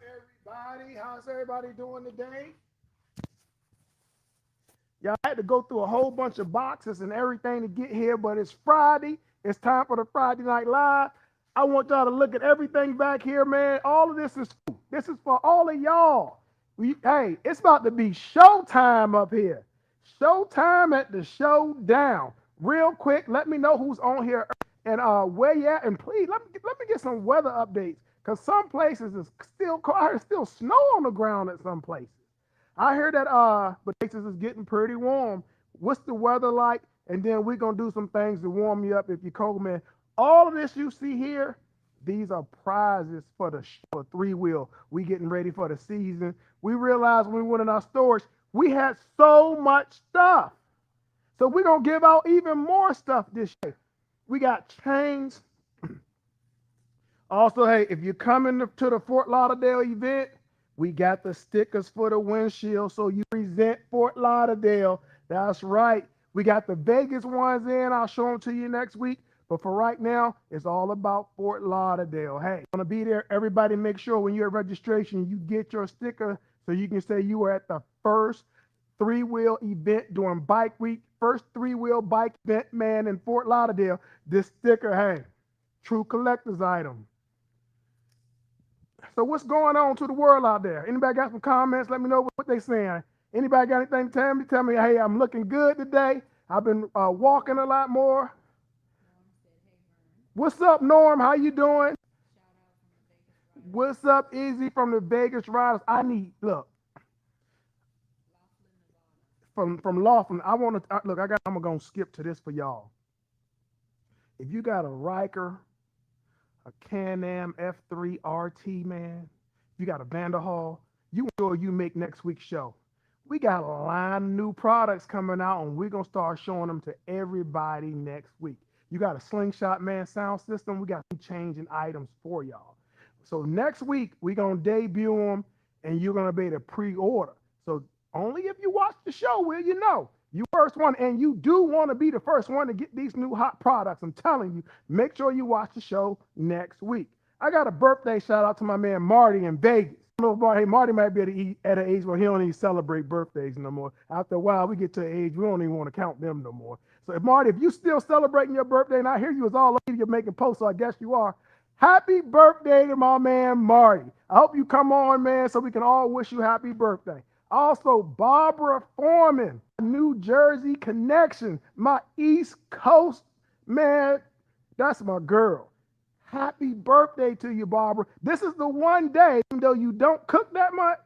Everybody? How's everybody doing today? Y'all had to go through a whole bunch of boxes and everything to get here, but it's Friday. It's time for the Friday Night Live. I want y'all to look at everything back here, man. All of this is for all of y'all. Hey, it's about to be showtime up here. Showtime at the showdown. Real quick, let me know who's on here and where you at, and please let me get some weather updates because some places is still there's still snow on the ground at some places. I heard that but Texas is getting pretty warm. What's the weather like? And then we're gonna do some things to warm you up if you're cold, man. All of this you see here, these are prizes for the three wheel. We getting ready for the season. We realized when we went in our storage, we had so much stuff. So we're gonna give out even more stuff this year. We got chains. Also, hey, if you're coming to the Fort Lauderdale event, we got the stickers for the windshield, so you present Fort Lauderdale. That's right. We got the Vegas ones in. I'll show them to you next week. But for right now, it's all about Fort Lauderdale. Hey, want to be there? Everybody make sure when you're at registration, you get your sticker so you can say you were at the first three-wheel event during Bike Week, first three-wheel bike event, man, in Fort Lauderdale. This sticker, hey, true collector's item. So what's going on to the world out there? Anybody got some comments? Let me know what they saying. Anybody got anything to tell me? Tell me, hey, I'm looking good today. I've been walking a lot more. What's up, Norm? How you doing? What's up, Izzy from the Vegas Riders? I need look from Laughlin. I want to look. I'm gonna skip to this for y'all. If you got a Riker, a Can-Am F3 RT, man, you got a Vanderhall, you ensure you make next week's show. We got a line of new products coming out, and we're going to start showing them to everybody next week. You got a Slingshot, man, sound system. We got some changing items for y'all. So next week, we're going to debut them, and you're going to be able to pre-order. So only if you watch the show will you know. You first one, and you do want to be the first one to get these new hot products. I'm telling you, make sure you watch the show next week. I got a birthday shout out to my man Marty in Vegas. I don't know if Marty might be at an age where he don't even celebrate birthdays no more. After a while, we get to an age we don't even want to count them no more. So if Marty, if you still celebrating your birthday, and I hear you was all over you're making posts, so I guess you are. Happy birthday to my man Marty. I hope you come on, man, so we can all wish you happy birthday. Also, Barbara Foreman, New Jersey connection, my East Coast, man, that's my girl. Happy birthday to you, Barbara. This is the one day, even though you don't cook that much,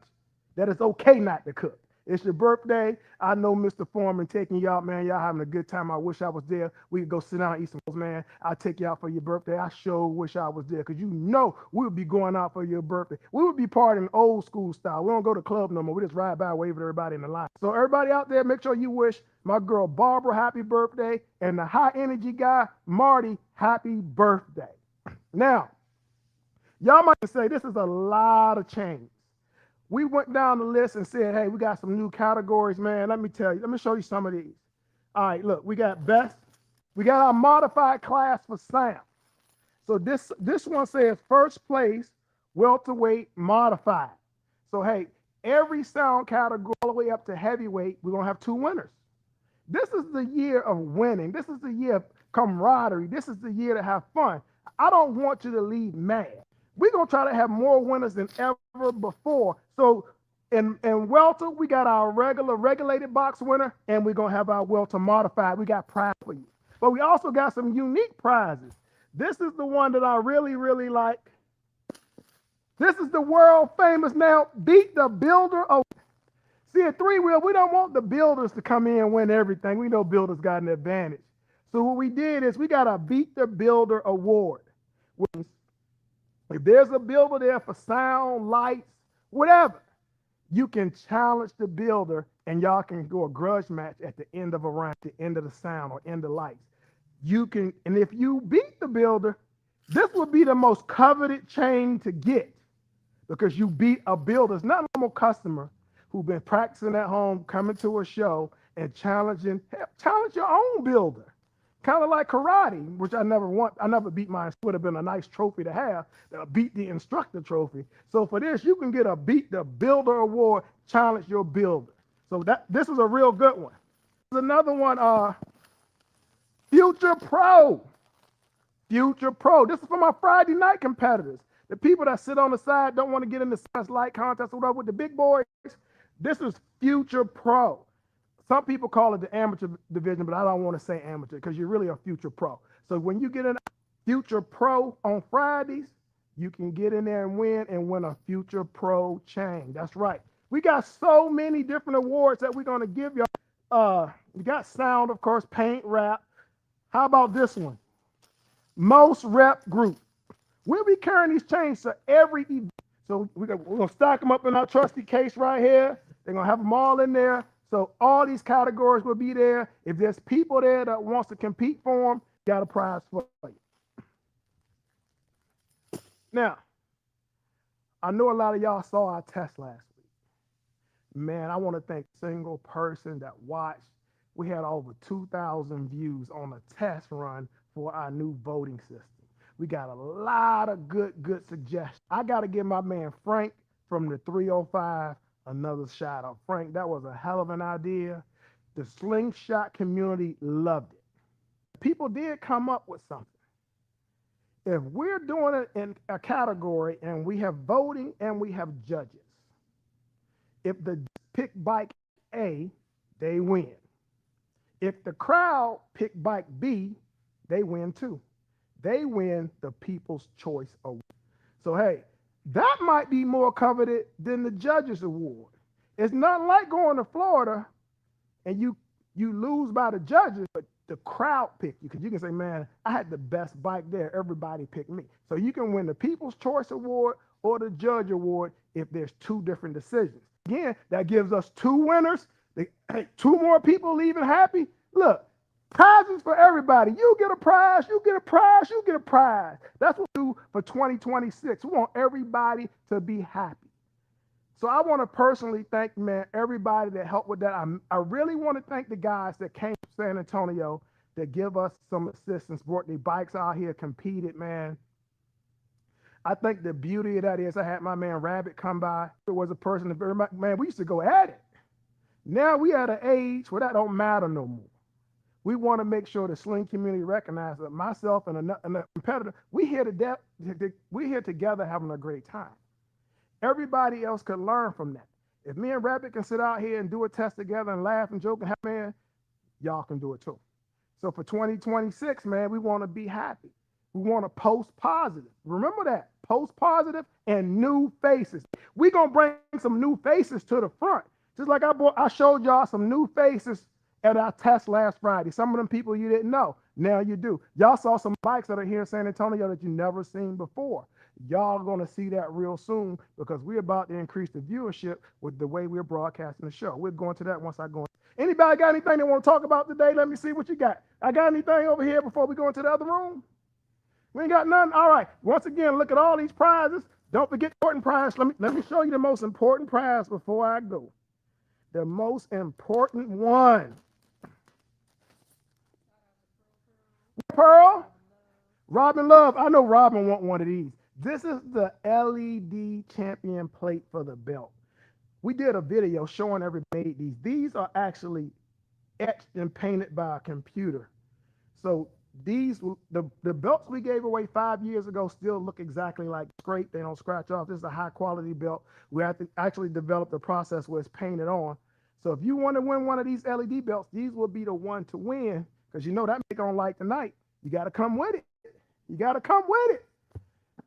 that it's okay not to cook. It's your birthday. I know Mr. Foreman taking you out, man. Y'all having a good time. I wish I was there. We could go sit down and eat some food, man. I'll take you out for your birthday. I sure wish I was there because you know we would be going out for your birthday. We would be partying old school style. We don't go to club no more. We just ride by waving everybody in the line. So everybody out there, make sure you wish my girl Barbara happy birthday and the high energy guy, Marty, happy birthday. Now, y'all might say this is a lot of change. We went down the list and said, hey, we got some new categories, man. Let me tell you, let me show you some of these. All right, look, we got best, we got our modified class for sound. So this one says first place, welterweight modified. So hey, every sound category all the way up to heavyweight, we're gonna have two winners. This is the year of winning. This is the year of camaraderie. This is the year to have fun. I don't want you to leave mad. We're going to try to have more winners than ever before. So in welter, we got our regular regulated box winner, and we're going to have our welter modified. We got prize for you. But we also got some unique prizes. This is the one that I really, really like. This is the world famous now, Beat the Builder Award. See, at three wheel, we don't want the builders to come in and win everything. We know builders got an advantage. So what we did is we got a Beat the Builder Award. If there's a builder there for sound, lights, whatever, you can challenge the builder and y'all can go a grudge match at the end of a round, the end of the sound or end of lights. You can, and if you beat the builder, this would be the most coveted chain to get because you beat a builder. It's not a normal customer who've been practicing at home, coming to a show and challenge your own builder. kind of like karate, which I never beat mine. Would have been a nice trophy to have, beat the instructor trophy. So for this, you can get a beat the builder award, challenge your builder. So this is a real good one. There's another one, Future Pro. Future Pro. This is for my Friday night competitors. The people that sit on the side don't want to get in the light contest or whatever with the big boys. This is Future Pro. Some people call it the amateur division, but I don't want to say amateur because you're really a future pro. So when you get in Future Pro on Fridays, you can get in there and win a Future Pro chain. That's right. We got so many different awards that we're going to give y'all. We got sound, of course, paint, rap. How about this one? Most rep group. We'll be carrying these chains to every event. So we're going to stack them up in our trusty case right here. They're going to have them all in there. So all these categories will be there. If there's people there that wants to compete for them, got a prize for you. Now, I know a lot of y'all saw our test last week. Man, I want to thank a single person that watched. We had over 2,000 views on a test run for our new voting system. We got a lot of good suggestions. I got to give my man Frank from the 305 another shout out. Frank, that was a hell of an idea. The slingshot community loved it. People did come up with something. If we're doing it in a category and we have voting and we have judges, if the pick bike A, they win. If the crowd pick bike B, they win too. They win the People's Choice Award. So hey, that might be more coveted than the Judges Award. It's not like going to Florida and you lose by the judges, but the crowd picked you because you can say, man, I had the best bike there. Everybody picked me. So you can win the People's Choice Award or the Judge Award if there's two different decisions. Again, that gives us two winners. Two more people leaving happy. Look, prizes for everybody. You get a prize, you get a prize, you get a prize. That's what we do for 2026. We want everybody to be happy. So I want to personally thank, man, everybody that helped with that. I really want to thank the guys that came from San Antonio that give us some assistance, brought their bikes out here, competed, man. I think the beauty of that is I had my man Rabbit come by. It was a person that, man, we used to go at it. Now we at an age where that don't matter no more. We want to make sure the sling community recognizes that myself and a competitor, we're here together having a great time. Everybody else could learn from that. If me and Rabbit can sit out here and do a test together and laugh and joke and have, man, y'all can do it too. So for 2026, man, we want to be happy. We want to post positive. Remember that, post positive and new faces. We're going to bring some new faces to the front. Just like I showed y'all some new faces at our test last Friday. Some of them people you didn't know, now you do. Y'all saw some bikes that are here in San Antonio that you never seen before. Y'all are going to see that real soon because we're about to increase the viewership with the way we're broadcasting the show. We're going to that once I go. Anybody got anything they want to talk about today? Let me see what you got. I got anything over here before we go into the other room? We ain't got none? All right. Once again, look at all these prizes. Don't forget important prize. Let me show you the most important prize before I go. The most important one. Pearl? Robin Love. I know Robin want one of these. This is the LED champion plate for the belt. We did a video showing everybody made these. These are actually etched and painted by a computer. So these, the belts we gave away 5 years ago still look exactly like scrape. They don't scratch off. This is a high quality belt. We have to actually develop the process where it's painted on. So if you want to win one of these LED belts, these will be the one to win because you know that make on light tonight. You got to come with it. You got to come with it.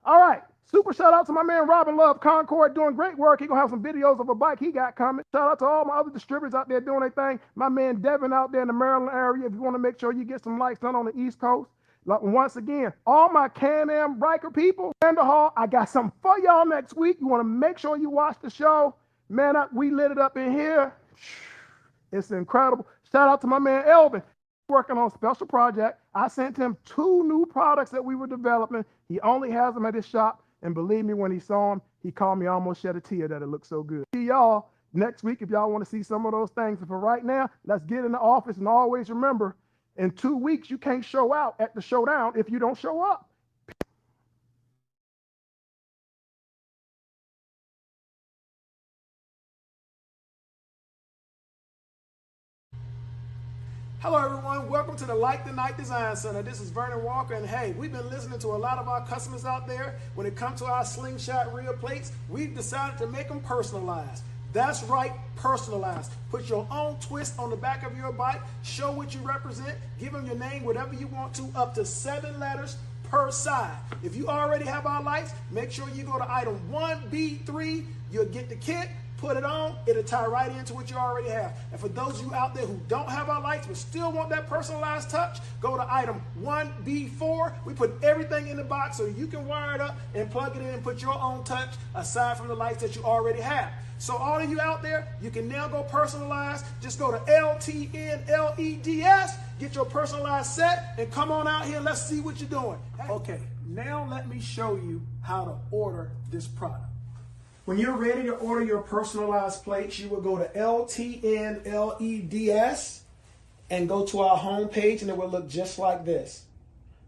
All right. Super shout out to my man Robin Love, Concord, doing great work. He gonna have some videos of a bike he got coming. Shout out to all my other distributors out there doing their thing. My man Devin out there in the Maryland area. If you want to make sure you get some lights done on the East Coast. Once again, all my Can-Am biker people, Vanderhall, I got something for y'all next week. You want to make sure you watch the show. Man, we lit it up in here. It's incredible. Shout out to my man Elvin. Working on a special project. I sent him 2 new products that we were developing. He only has them at his shop. And believe me, when he saw them, he called me, almost shed a tear that it looked so good. See y'all next week if y'all want to see some of those things. But for right now, let's get in the office and always remember, In 2 weeks, you can't show out at the showdown if you don't show up. Hello, everyone. Welcome to the Like the Night Design Center. This is Vernon Walker, and hey, we've been listening to a lot of our customers out there. When it comes to our slingshot reel plates, we've decided to make them personalized. That's right, personalized. Put your own twist on the back of your bike, show what you represent, give them your name, whatever you want to, up to 7 letters per side. If you already have our lights, make sure you go to item 1B3. You'll get the kit. Put it on, it'll tie right into what you already have. And for those of you out there who don't have our lights but still want that personalized touch, go to item 1B4. We put everything in the box so you can wire it up and plug it in and put your own touch aside from the lights that you already have. So all of you out there, you can now go personalized. Just go to LTNLEDS, get your personalized set, and come on out here. Let's see what you're doing. Okay, now let me show you how to order this product. When you're ready to order your personalized plates, you will go to LTNLEDS and go to our home page, and it will look just like this.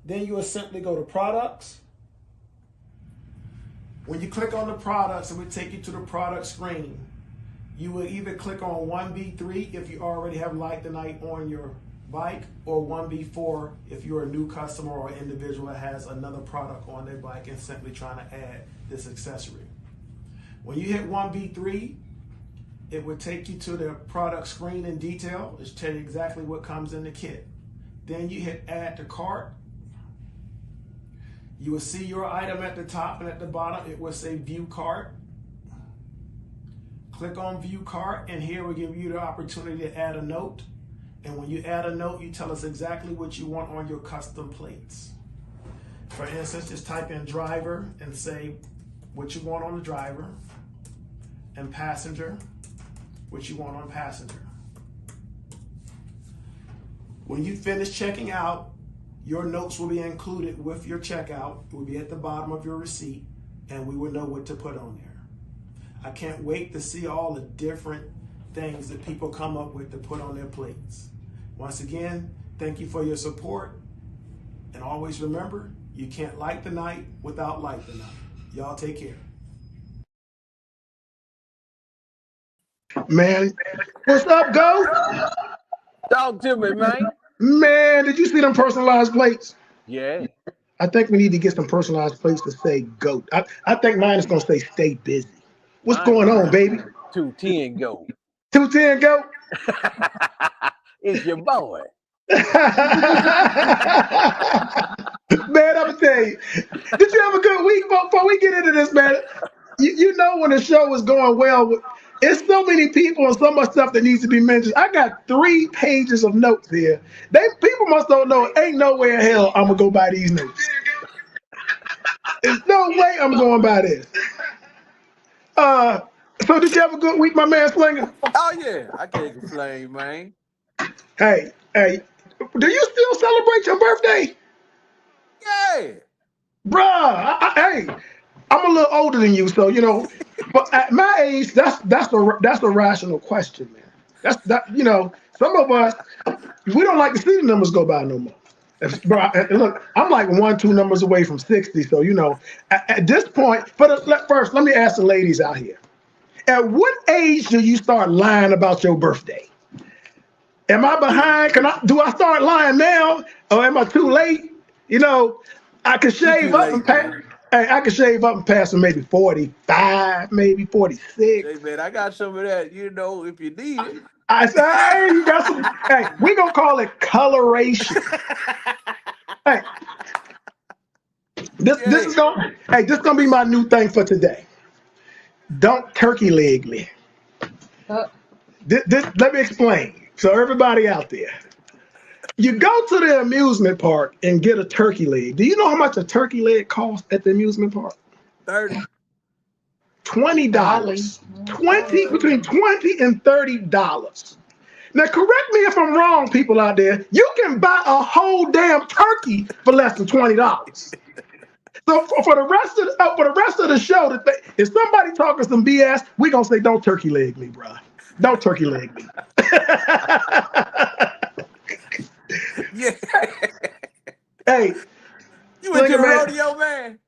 Then you will simply go to products. When you click on the products, it will take you to the product screen. You will either click on 1B3 if you already have Light the Night on your bike, or 1B4 if you're a new customer or individual that has another product on their bike and simply trying to add this accessory. When you hit 1B3, it will take you to the product screen in detail. It'll tell you exactly what comes in the kit. Then you hit add to cart. You will see your item at the top, and at the bottom it will say view cart. Click on view cart, and here will give you the opportunity to add a note. And when you add a note, you tell us exactly what you want on your custom plates. For instance, just type in driver and say what you want on the driver, and passenger, what you want on passenger. When you finish checking out, your notes will be included with your checkout. It will be at the bottom of your receipt, and we will know what to put on there. I can't wait to see all the different things that people come up with to put on their plates. Once again, thank you for your support, and always remember, you can't light the night without light the night. Y'all take care. Man, what's up, Go? Talk to me, man. Man, did you see them personalized plates? Yeah. I think we need to get some personalized plates to say GOAT. I think mine is going to say stay busy. What's Mine going on, baby? 210 go. 210 GOAT? It's your boy. Man, I'm going to tell you, did you have a good week? Before we get into this, man, you know when the show is going well, it's so many people and so much stuff that needs to be mentioned. I got 3 pages of notes here. People must don't know, ain't no way in hell I'm going to go by these notes. There's no way I'm going by this. So did you have a good week, my man Slinger? Oh, yeah. I can't complain, man. Hey, do you still celebrate your birthday? Yeah. Bruh, hey, I'm a little older than you, so you know. But at my age, that's a rational question, man. Some of us we don't like to see the numbers go by no more. Look, I'm like 1-2 numbers away from 60, so you know. At this point, first, let me ask the ladies out here: at what age do you start lying about your birthday? Am I behind? Do I start lying now, or am I too late? You know, I could shave up and pass. Hey, I could shave up and pass for maybe 45, maybe 46. Hey, man, I got some of that, you know, if you need it. I said, hey, you got some. Hey, we gonna call it coloration. Hey, this is gonna be my new thing for today. Don't turkey leg me. Let me explain. So everybody out there, you go to the amusement park and get a turkey leg. Do you know how much a turkey leg costs at the amusement park? $30. $20. Between $20 and $30. Now, correct me if I'm wrong, people out there. You can buy a whole damn turkey for less than $20. So for the rest of the show, if somebody talking some BS, we gonna say, "Don't turkey leg me, bro. Don't turkey leg me." Yeah. Hey, You went to Slinger, the man, rodeo, man?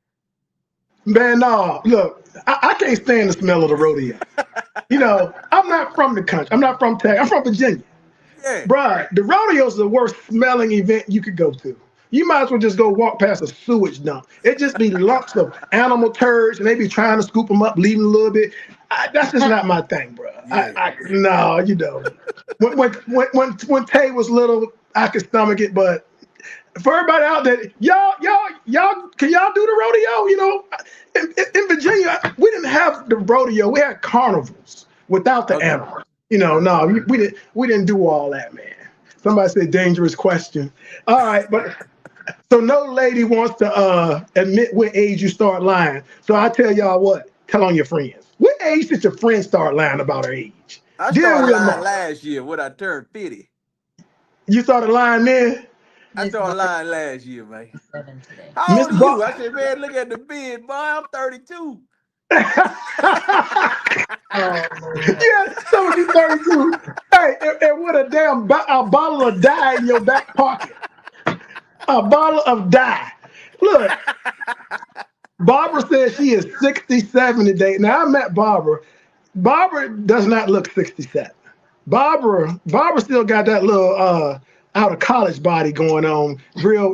man, no, look, I can't stand the smell of the rodeo. You know, I'm not from the country. I'm not from Texas. I'm from Virginia. Yeah. Bruh, the rodeo is the worst smelling event you could go to. You might as well just go walk past a sewage dump. It just be lumps of animal turds, and they be trying to scoop them up, leaving a little bit. That's just not my thing, bro. Yeah. No, you know. When Tay was little, I could stomach it, but for everybody out there, y'all, can y'all do the rodeo? You know, in Virginia, we didn't have the rodeo. We had carnivals without the Okay. animals. You know, no, we didn't do all that, man. Somebody said dangerous question. All right, but so no lady wants to admit what age you start lying. So I tell y'all what, tell on your friends. What age did your friends start lying about her age? I Dear started real lying mom, last year when I turned 50. you started lying then, I Miss started Barber lying last year, man. 7 today. How Miss old are you? I Bob. said, man, look at the bid, boy. I'm 32. Oh, Lord. Yeah, some of you 32. Hey, and with a damn a bottle of dye in your back pocket. A bottle of dye. Look, Barbara says she is 67 today. Now I met Barbara. Barbara does not look 67. Barbara still got that little out of college body going on.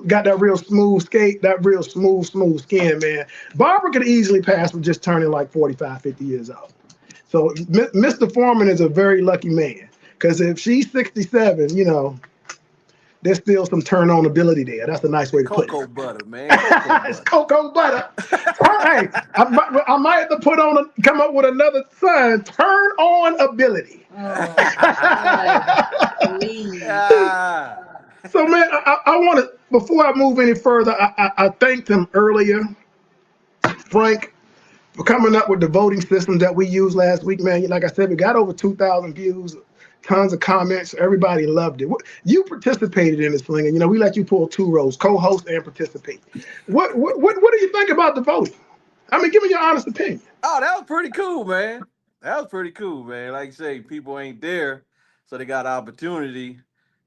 Got that real smooth skate, that real smooth skin, man. Barbara could easily pass for just turning like 45, 50 years old. So Mr. Foreman is a very lucky man. Because if she's 67, you know, there's still some turn on ability there. That's a nice way to put it. Cocoa butter, man. Cocoa It's butter. cocoa butter. Hey, I might have to come up with another sign. Turn on ability. Oh, God. Please. Ah. So man, I want to before I move any further, I thanked him earlier, Frank, for coming up with the voting system that we used last week, man. Like I said, we got over 2,000 views, tons of comments. Everybody loved it. You participated in this thing, and you know we let you pull two roles, co-host and participate. What do you think about the voting? I mean, give me your honest opinion. Oh, that was pretty cool, man. That was pretty cool, man. Like you say, people ain't there, so they got opportunity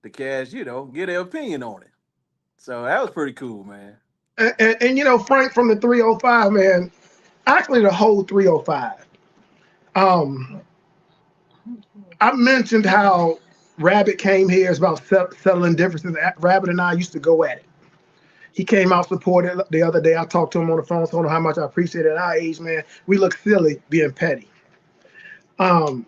to cast, get their opinion on it. So that was pretty cool, man. And you know, Frank from the 305, man, actually the whole 305. Um, I mentioned how Rabbit came here. It's about settling differences. Rabbit and I used to go at it. He came out supported the other day. I talked to him on the phone, told him how much I appreciate it. At our age, man, we look silly being petty. Um,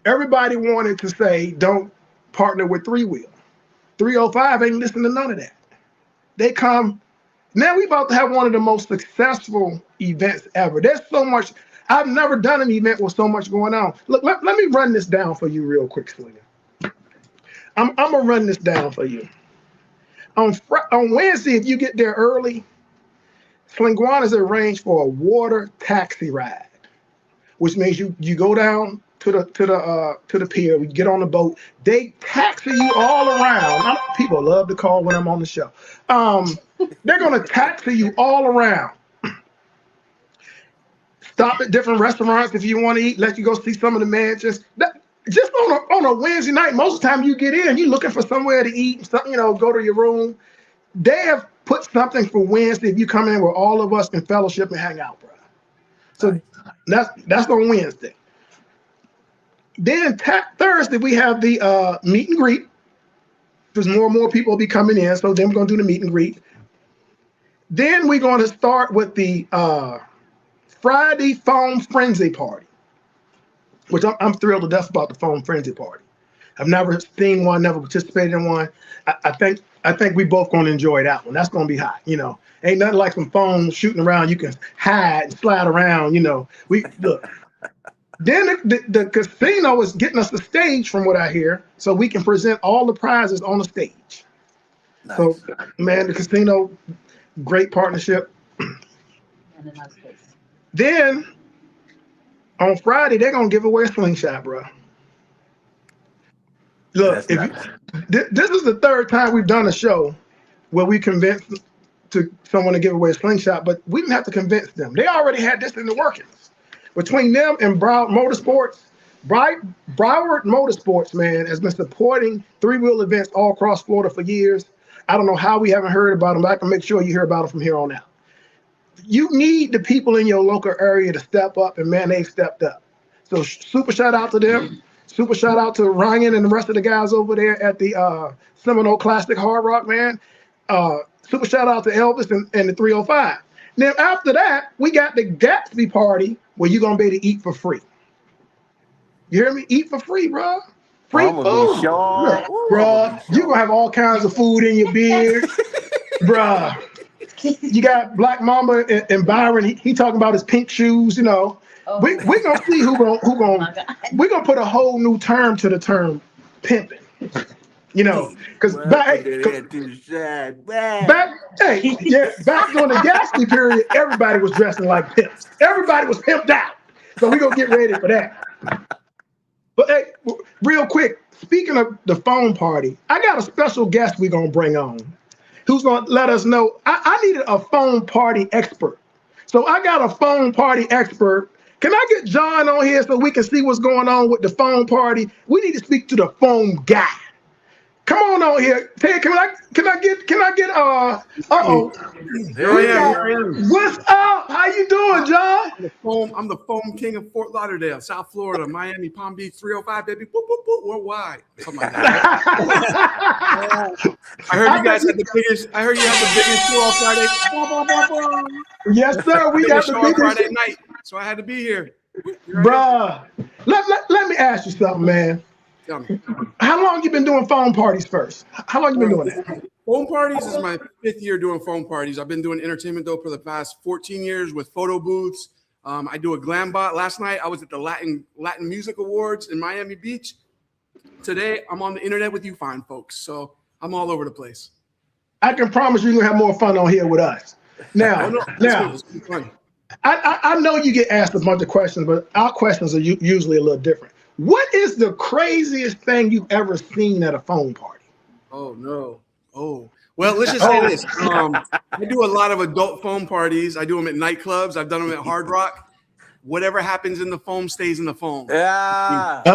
Everybody wanted to say don't partner with Three Wheel. 305 ain't listening to none of that. They come now. We about to have one of the most successful events ever. There's so much. I've never done an event with so much going on. Look, let me run this down for you real quick, Slinger. I'm gonna run this down for you. On Wednesday, if you get there early, Slinguana's arranged for a water taxi ride, which means you go down to the pier, we get on the boat, they taxi you all around. People love to call when I'm on the show. They're gonna taxi you all around. Stop at different restaurants if you want to eat, let you go see some of the mansions. Just on a Wednesday night, most of the time you get in, you're looking for somewhere to eat, something, go to your room. They have put something for Wednesday if you come in where all of us can fellowship and hang out, bro. So Nice. that's on Wednesday. Then Thursday we have the meet and greet. Because more and more people will be coming in, so then we're gonna do the meet and greet. Then we're gonna start with the Friday Foam Frenzy Party, which I'm thrilled to death about the Foam Frenzy Party. I've never seen one, never participated in one. I think we both gonna enjoy that one. That's gonna be hot. Ain't nothing like some foam shooting around. You can hide and slide around. We look. Then the casino is getting us the stage, from what I hear, so we can present all the prizes on the stage. So, Nice. man, the casino, great partnership. And a nice place. Then on Friday, they're gonna give away a slingshot, bro. Look, That's nice. this is the third time we've done a show where we convinced someone to give away a slingshot, but we didn't have to convince them. They already had this in the workings. Between them and Brown Motorsports, Broward Motorsports, man, has been supporting three-wheel events all across Florida for years. I don't know how we haven't heard about them, but I can make sure you hear about them from here on out. You need the people in your local area to step up, and man, they've stepped up. So super shout out to them. Super shout out to Ryan and the rest of the guys over there at the Seminole Classic Hard Rock, man. Super shout out to Elvis and the 305. Then after that, we got the Gatsby party where you're going to be able to eat for free. You hear me? Eat for free, bro. Free I'm gonna be food. sure. Bro, you're going to have all kinds of food in your beard. Bro. You got Black Mamba and Byron. He talking about his pink shoes, you know. Oh, We're going to see who my going God. we're going to put a whole new term to the term pimping. You know, because back during the Gatsby period, everybody was dressing like pimps. Everybody was pimped out. So we're going to get ready for that. But hey, real quick, speaking of the phone party, I got a special guest we're going to bring on who's going to let us know. I needed a phone party expert. So I got a phone party expert. Can I get John on here so we can see what's going on with the phone party? We need to speak to the phone guy. Come on here. Ted, can I get uh-oh. Here I am. What's up? How you doing, John? I'm the foam king of Fort Lauderdale, South Florida, Miami, Palm Beach, 305, baby. Boop, boop, boop, worldwide. Something like that. I heard you guys had the biggest. I heard you had the biggest show on Friday. Yes, sir. We got the show on biggest. Friday night, so I had to be here. Bruh, let me ask you something, man. Tell me. How long you been doing phone parties first? How long you been doing that? Phone parties is my 5th year doing phone parties. I've been doing entertainment though for the past 14 years with photo booths. I do a glam bot. Last night I was at the Latin Music Awards in Miami Beach. Today I'm on the internet with you fine folks. So I'm all over the place. I can promise you're gonna have more fun on here with us. Now, It's fun. I know you get asked a bunch of questions, but our questions are usually a little different. What is the craziest thing you've ever seen at a phone party? Oh no. Oh, well, let's just say this. I do a lot of adult phone parties. I do them at nightclubs. I've done them at Hard Rock. Whatever happens in the foam stays in the foam. Yeah. Hey,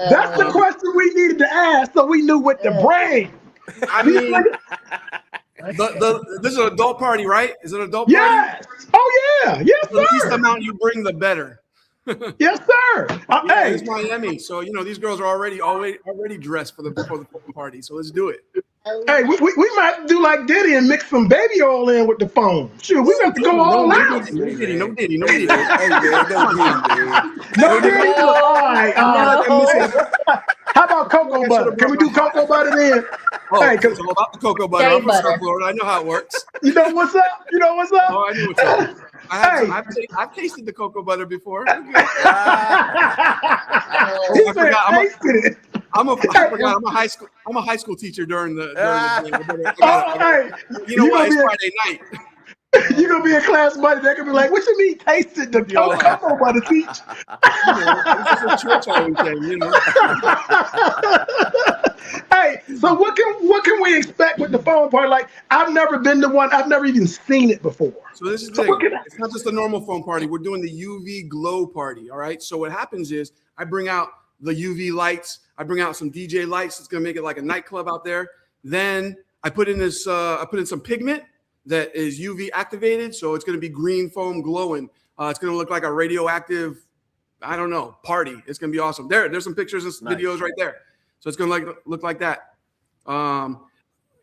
that's the question we needed to ask so we knew what to bring. I mean, this is an adult party, right? Is it an adult party? Yes. Oh, yeah. Yes, The least sir. amount you bring, the better. Yes, sir. Yeah, Hey, it's Miami, so these girls are already dressed for the party. So let's do it. hey, we might do like Diddy and mix some baby oil in with the phone. Shoot, we have to go all out. No Diddy. Hey, man, don't No Diddy. All right. No. How about cocoa butter? Can we do cocoa butter then? Oh, Hey, it's all about the cocoa butter. Shea I'm from butter. South Florida. I know how it works. You know what's up? You know what's up? Oh, I knew what's up. I've tasted the cocoa butter before. We're good. He I said, forgot. tasted it. I forgot. I'm a high school teacher during the. Oh, hey, You know you what? It's gonna Friday night. You're gonna be a class buddy that could be like, what you mean tasted the cocoa butter teach? It's just a church all weekend, Hey, so what can we expect with the phone party? Like, I've never been to one, I've never even seen it before. So this is the thing. It's not just a normal phone party. We're doing the UV glow party. All right. So what happens is I bring out the UV lights. I bring out some DJ lights. It's gonna make it like a nightclub out there. Then I put in some pigment that is UV activated. So it's gonna be green foam glowing. It's gonna look like a radioactive, I don't know, party. It's gonna be awesome. There's some pictures and videos right there. So it's gonna look like that.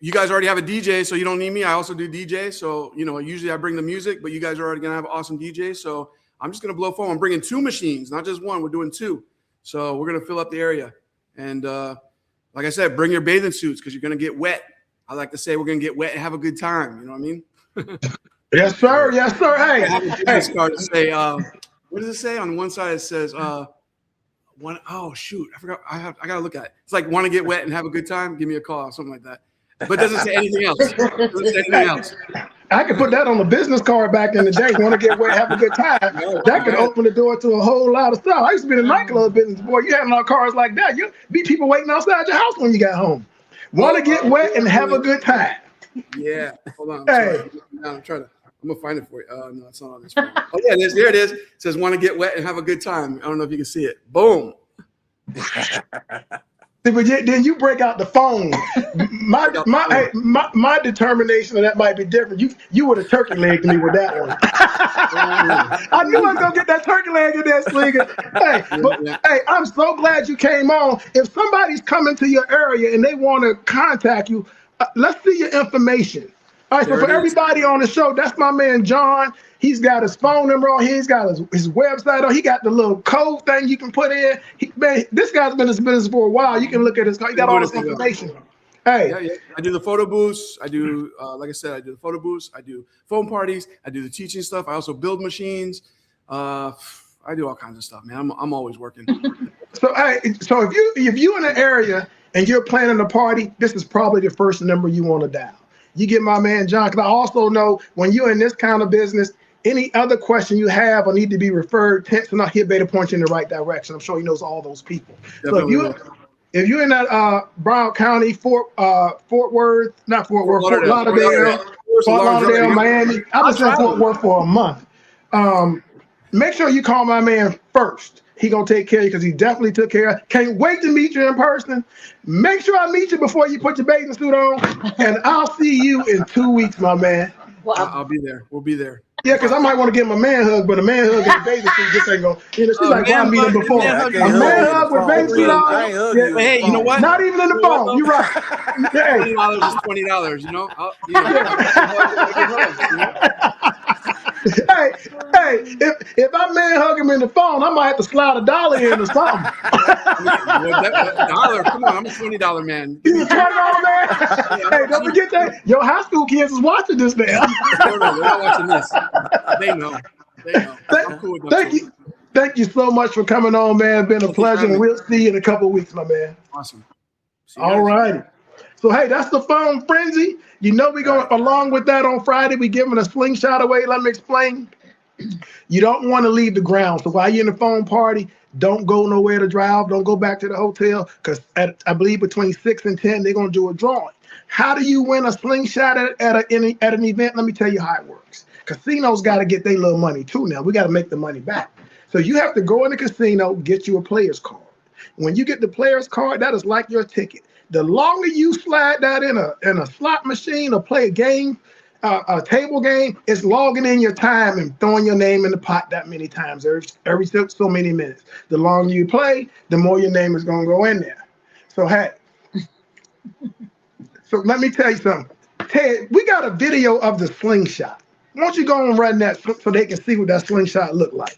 You guys already have a DJ, so you don't need me. I also do DJ. So, usually I bring the music, but you guys are already going to have an awesome DJ. So I'm just going to blow foam. I'm bringing 2 machines, not just one. We're doing 2. So we're going to fill up the area. And like I said, bring your bathing suits because you're going to get wet. I like to say we're going to get wet and have a good time. You know what I mean? Yes, sir. Yes, sir. I have a Hey, business card to say, what does it say? On one side, it says, oh, shoot. I forgot. I got to look at it. It's like, want to get wet and have a good time? Give me a call, something like that. But it doesn't say anything else. I could put that on the business card back in the day. Want to get wet, have a good time. That could open the door to a whole lot of stuff. I used to be in the nightclub business. Boy, you had a lot of cars like that. You be people waiting outside your house when you got home. Want to get wet and have a good time. Yeah. Hold on. Hey. I'm trying to. I'm gonna find it for you. No, it's not on this phone. Oh yeah, it is. There it is. It says "Want to get wet and have a good time." I don't know if you can see it. Boom. See, but then you break out the phone. My determination of that might be different. You would have turkey legged me with that one. I knew I was gonna get that turkey leg in there, Slinger. Hey, I'm so glad you came on. If somebody's coming to your area and they want to contact you, let's see your information. All right, so for everybody on the show, that's my man John. He's got his phone number on here. He's got his website on. He got the little code thing you can put in. Man, this guy's been in this business for a while. You can look at his. He got all this information. Hey, yeah. I do the photo booths. I do, like I said, I do the photo booths. I do phone parties. I do the teaching stuff. I also build machines. I do all kinds of stuff, man. I'm always working. So if you in an area and you're planning a party, this is probably the first number you want to dial. You get my man John, because I also know when you're in this kind of business, any other question you have or need to be referred, text and he'll be able to point you in the right direction. I'm sure he knows all those people. Definitely. So if you're in that Broward County, Fort Lauderdale, Miami, I was in Fort Worth for a month. Make sure you call my man first. He gonna take care of you because he definitely took care of. Can't wait to meet you in person. Make sure I meet you before you put your bathing suit on, and I'll see you in 2 weeks, my man. Well, I'll be there. We'll be there. Yeah, because I might want to give him a man hug, but a man hug in a bathing suit just ain't gonna. You know, she's like, well, I meet him before. A man hug with bathing suit on. Yeah, hey, you know what? Not even in the phone. You're right. Hey. $20 is $20. You know. Hey, if I man hug him in the phone, I might have to slide $1 in or something. $1, come on, I'm a $20 man. You a $20 man? Hey, don't forget that your high school kids is watching this now. No, they're not watching this. They know. I'm cool with them. Thank you so much for coming on, man. It's been a pleasure, and we'll see you in a couple of weeks, my man. Awesome. All righty. So, hey, that's the phone frenzy. You know we're going along with that on Friday. We're giving a slingshot away. Let me explain. You don't want to leave the ground. So while you're in the phone party, don't go nowhere to drive. Don't go back to the hotel because I believe between 6 and 10, they're going to do a drawing. How do you win a slingshot at an event? Let me tell you how it works. Casinos got to get their little money too now. We got to make the money back. So you have to go in the casino, get you a player's card. When you get the player's card, that is like your ticket. The longer you slide that in a slot machine or play a game, a table game, it's logging in your time and throwing your name in the pot that many times every so many minutes. The longer you play, the more your name is going to go in there. So, hey, so let me tell you something. Ted, we got a video of the slingshot. Why don't you go and run that so they can see what that slingshot looked like?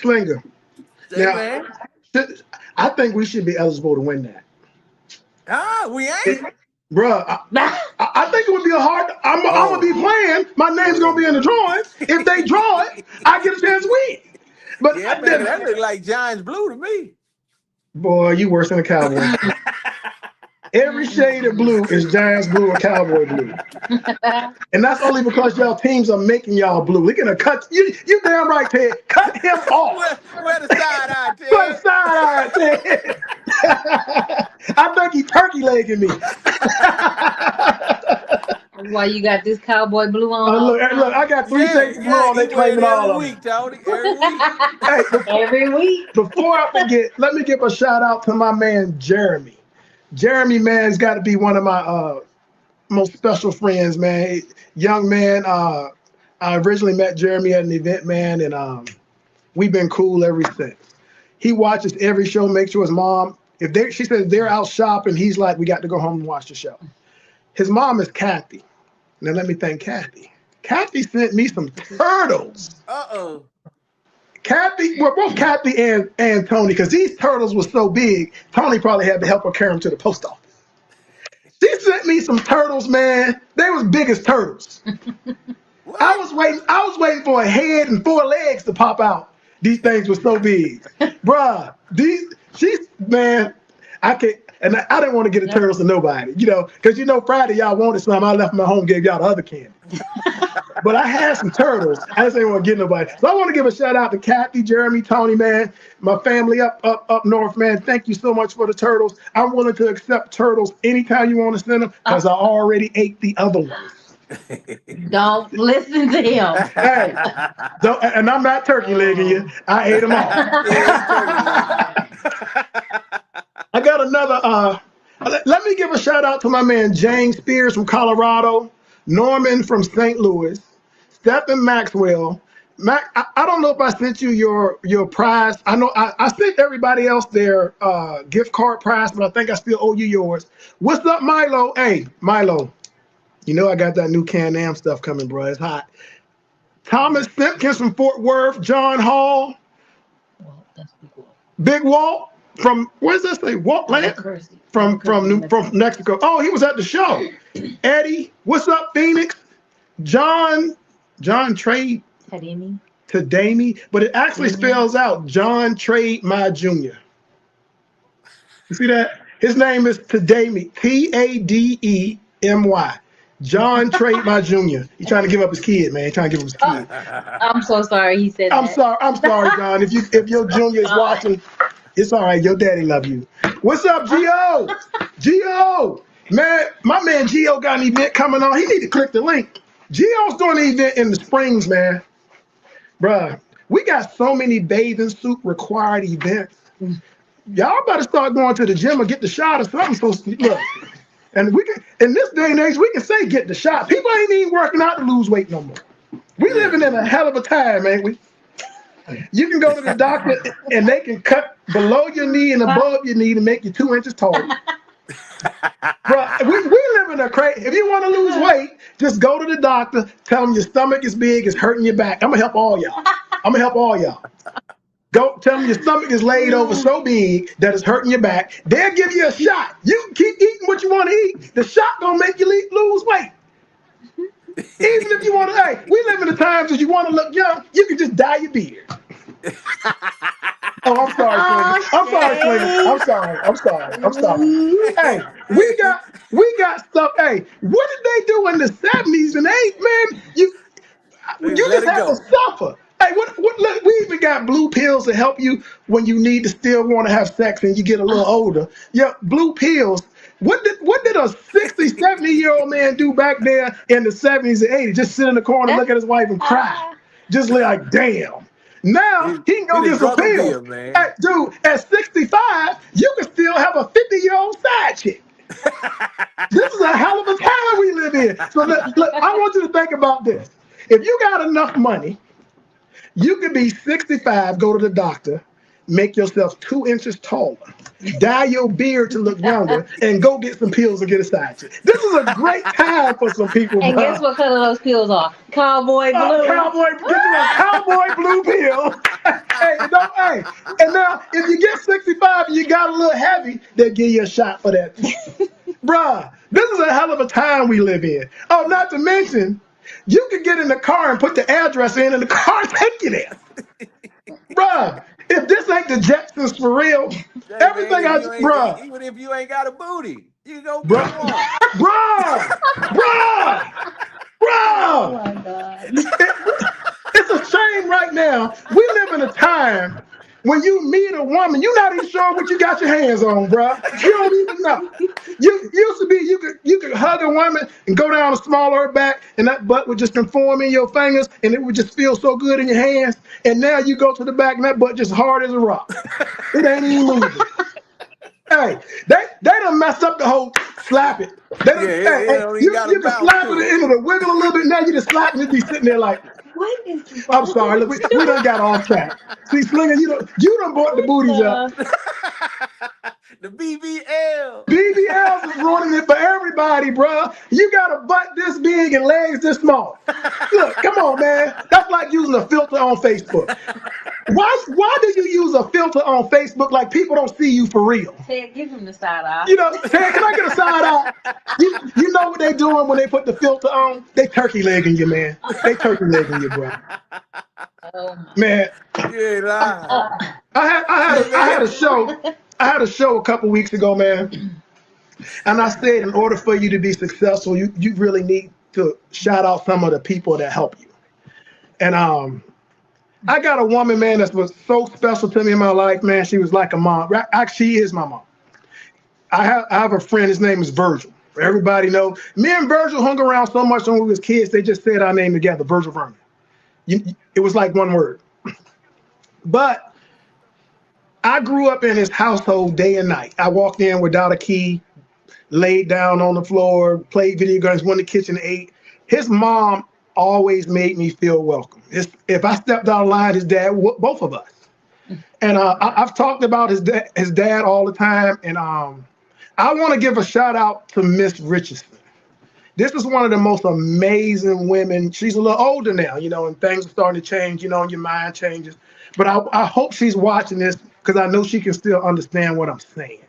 Slinger. Now, I think we should be eligible to win that. We ain't. Bruh, I think it would be a hard. I'm gonna be playing. My name's gonna be in the drawing. If they draw it, I get a chance to win. But yeah, man, that look like Giants blue to me. Boy, you worse than a Cowboy. Every shade of blue is Giants blue or Cowboy blue. And that's only because y'all teams are making y'all blue. We're gonna cut you damn right, Ted. Cut him off. Where the side eye, Ted? Where the side eye, Ted? I think he turkey legging me. Why you got this cowboy blue on? Look, I got 3 shades of blue on. They claiming all of them. Tony, every week. Hey, Every week. Before I forget, let me give a shout out to my man Jeremy. Jeremy, man, has got to be one of my most special friends, man. Young man. I originally met Jeremy at an event, man, and we've been cool ever since. He watches every show, makes sure his mom, she says they're out shopping, he's like, we got to go home and watch the show. His mom is Kathy. Now let me thank Kathy. Kathy sent me some turtles. Uh-oh. Kathy, well, both Kathy and Tony, because these turtles were so big, Tony probably had to help her carry them to the post office. She sent me some turtles, man. They was big as turtles. I was waiting for a head and 4 legs to pop out. These things were so big. Bruh, man, I can't, and I didn't want to get the turtles to nobody, because Friday y'all wanted some. I left my home, gave y'all the other candy. But I had some turtles. I just didn't want to get nobody. So I want to give a shout out to Kathy, Jeremy, Tony, man, my family up north, man. Thank you so much for the turtles. I'm willing to accept turtles anytime you want to send them, because I already ate the other ones. Don't listen to him. Hey, and I'm not turkey legging you. I ate them all. I got another. Let me give a shout out to my man James Spears from Colorado, Norman from St. Louis, Stephen Maxwell. I don't know if I sent you your prize. I know I sent everybody else their gift card prize, but I think I still owe you yours. What's up, Milo? Hey, Milo. I got that new Can-Am stuff coming, bro. It's hot. Thomas Simpkins from Fort Worth, John Hall, Big Walt from where's this thing? Walt Land from Mexico. Oh, he was at the show. Eddie, what's up, Phoenix? John Trade Tadamy, but it actually spells out John Trade My Jr. You see that? His name is Tademy, Tademy. John Trade My Jr. He's trying to give up his kid, man. He's trying to give up his kid. I'm so sorry he said I'm that. I'm sorry, John. If your junior is watching, it's all right. Your daddy love you. What's up, Gio? Gio, man, my man Gio got an event coming on. He need to click the link. Gio's doing an event in the Springs, man. Bruh, we got so many bathing suit required events. Y'all better start going to the gym or get the shot or something. So look. And we can, in this day and age, we can say get the shot. People ain't even working out to lose weight no more. We living in a hell of a time, man. You can go to the doctor and they can cut below your knee and above your knee to make you 2 inches taller. Bro, we live in a crazy. If you want to lose weight, just go to the doctor. Tell them your stomach is big, it's hurting your back. I'm gonna help all y'all. Go tell them your stomach is laid over so big that it's hurting your back. They'll give you a shot. You can keep eating what you want to eat. The shot gonna make you lose weight. Even if you want to, hey, we live in the times that you want to look young, you can just dye your beard. Oh, I'm sorry, Slingy. I'm sorry. Hey, we got stuff. Hey, what did they do in the 70s and 80s, man? You just have to suffer. Hey, what? Look, we even got blue pills to help you when you need to still want to have sex and you get a little older. Yeah, blue pills. What did a 60, 70-year-old man do back there in the 70s and 80s? Just sit in the corner, look at his wife and cry. Just like, damn. Now he can go get some pills. Hey, dude, at 65, you can still have a 50-year-old side chick. This is a hell of a time we live in. So look, I want you to think about this. If you got enough money, you could be 65, go to the doctor, make yourself 2 inches taller, dye your beard to look younger, and go get some pills and get a side chick. This is a great time for some people. And guess what color those pills are? Cowboy blue. Get you a cowboy blue pill. Hey, and now if you get 65 and you got a little heavy, they'll give you a shot for that. Bruh, this is a hell of a time we live in. Oh, not to mention, you can get in the car and put the address in and the car take you there. Bruh, if this ain't the Jetsons for real, everything bruh. Even if you ain't got a booty, you go bruh. Oh my God. It's a shame right now. We live in a time when you meet a woman, you're not even sure what you got your hands on, bruh. You don't even know. You used to be, you could hug a woman and go down the small of her back, and that butt would just conform in your fingers, and it would just feel so good in your hands. And now you go to the back, and that butt just hard as a rock. It ain't even moving. Hey, they done messed up the whole slap it. They done, you can slap it and it'll wiggle a little bit. Now you just slap it and be sitting there like, What is I'm sorry, look, we done got off track. See, Slinger, you done brought the booties up. The BBL. BBLs is ruining it for everybody, bro. You got a butt this big and legs this small. Look, come on, man. That's like using a filter on Facebook. Why do you use a filter on Facebook like people don't see you for real? Ted, give him the side eye. You know, Ted, can I get a side eye? You know what they doing when they put the filter on? They turkey legging you, man. They turkey legging you, bro. Oh, Man, You ain't lying. I had a show. I had a show a couple weeks ago, man, and I said in order for you to be successful, you really need to shout out some of the people that help you. And I got a woman, man, that was so special to me in my life, man. She was like a mom. Actually, she is my mom. I have a friend. His name is Virgil. Everybody know me and Virgil hung around so much when we was kids. They just said our name together, Virgil Vernon. It was like one word. But I grew up in his household day and night. I walked in without a key, laid down on the floor, played video games, went to the kitchen, ate. His mom always made me feel welcome. If I stepped out of line, his dad, both of us. And I've talked about his dad all the time. And I want to give a shout out to Miss Richardson. This is one of the most amazing women. She's a little older now, you know, and things are starting to change, you know, and your mind changes. But I hope she's watching this because I know she can still understand what I'm saying.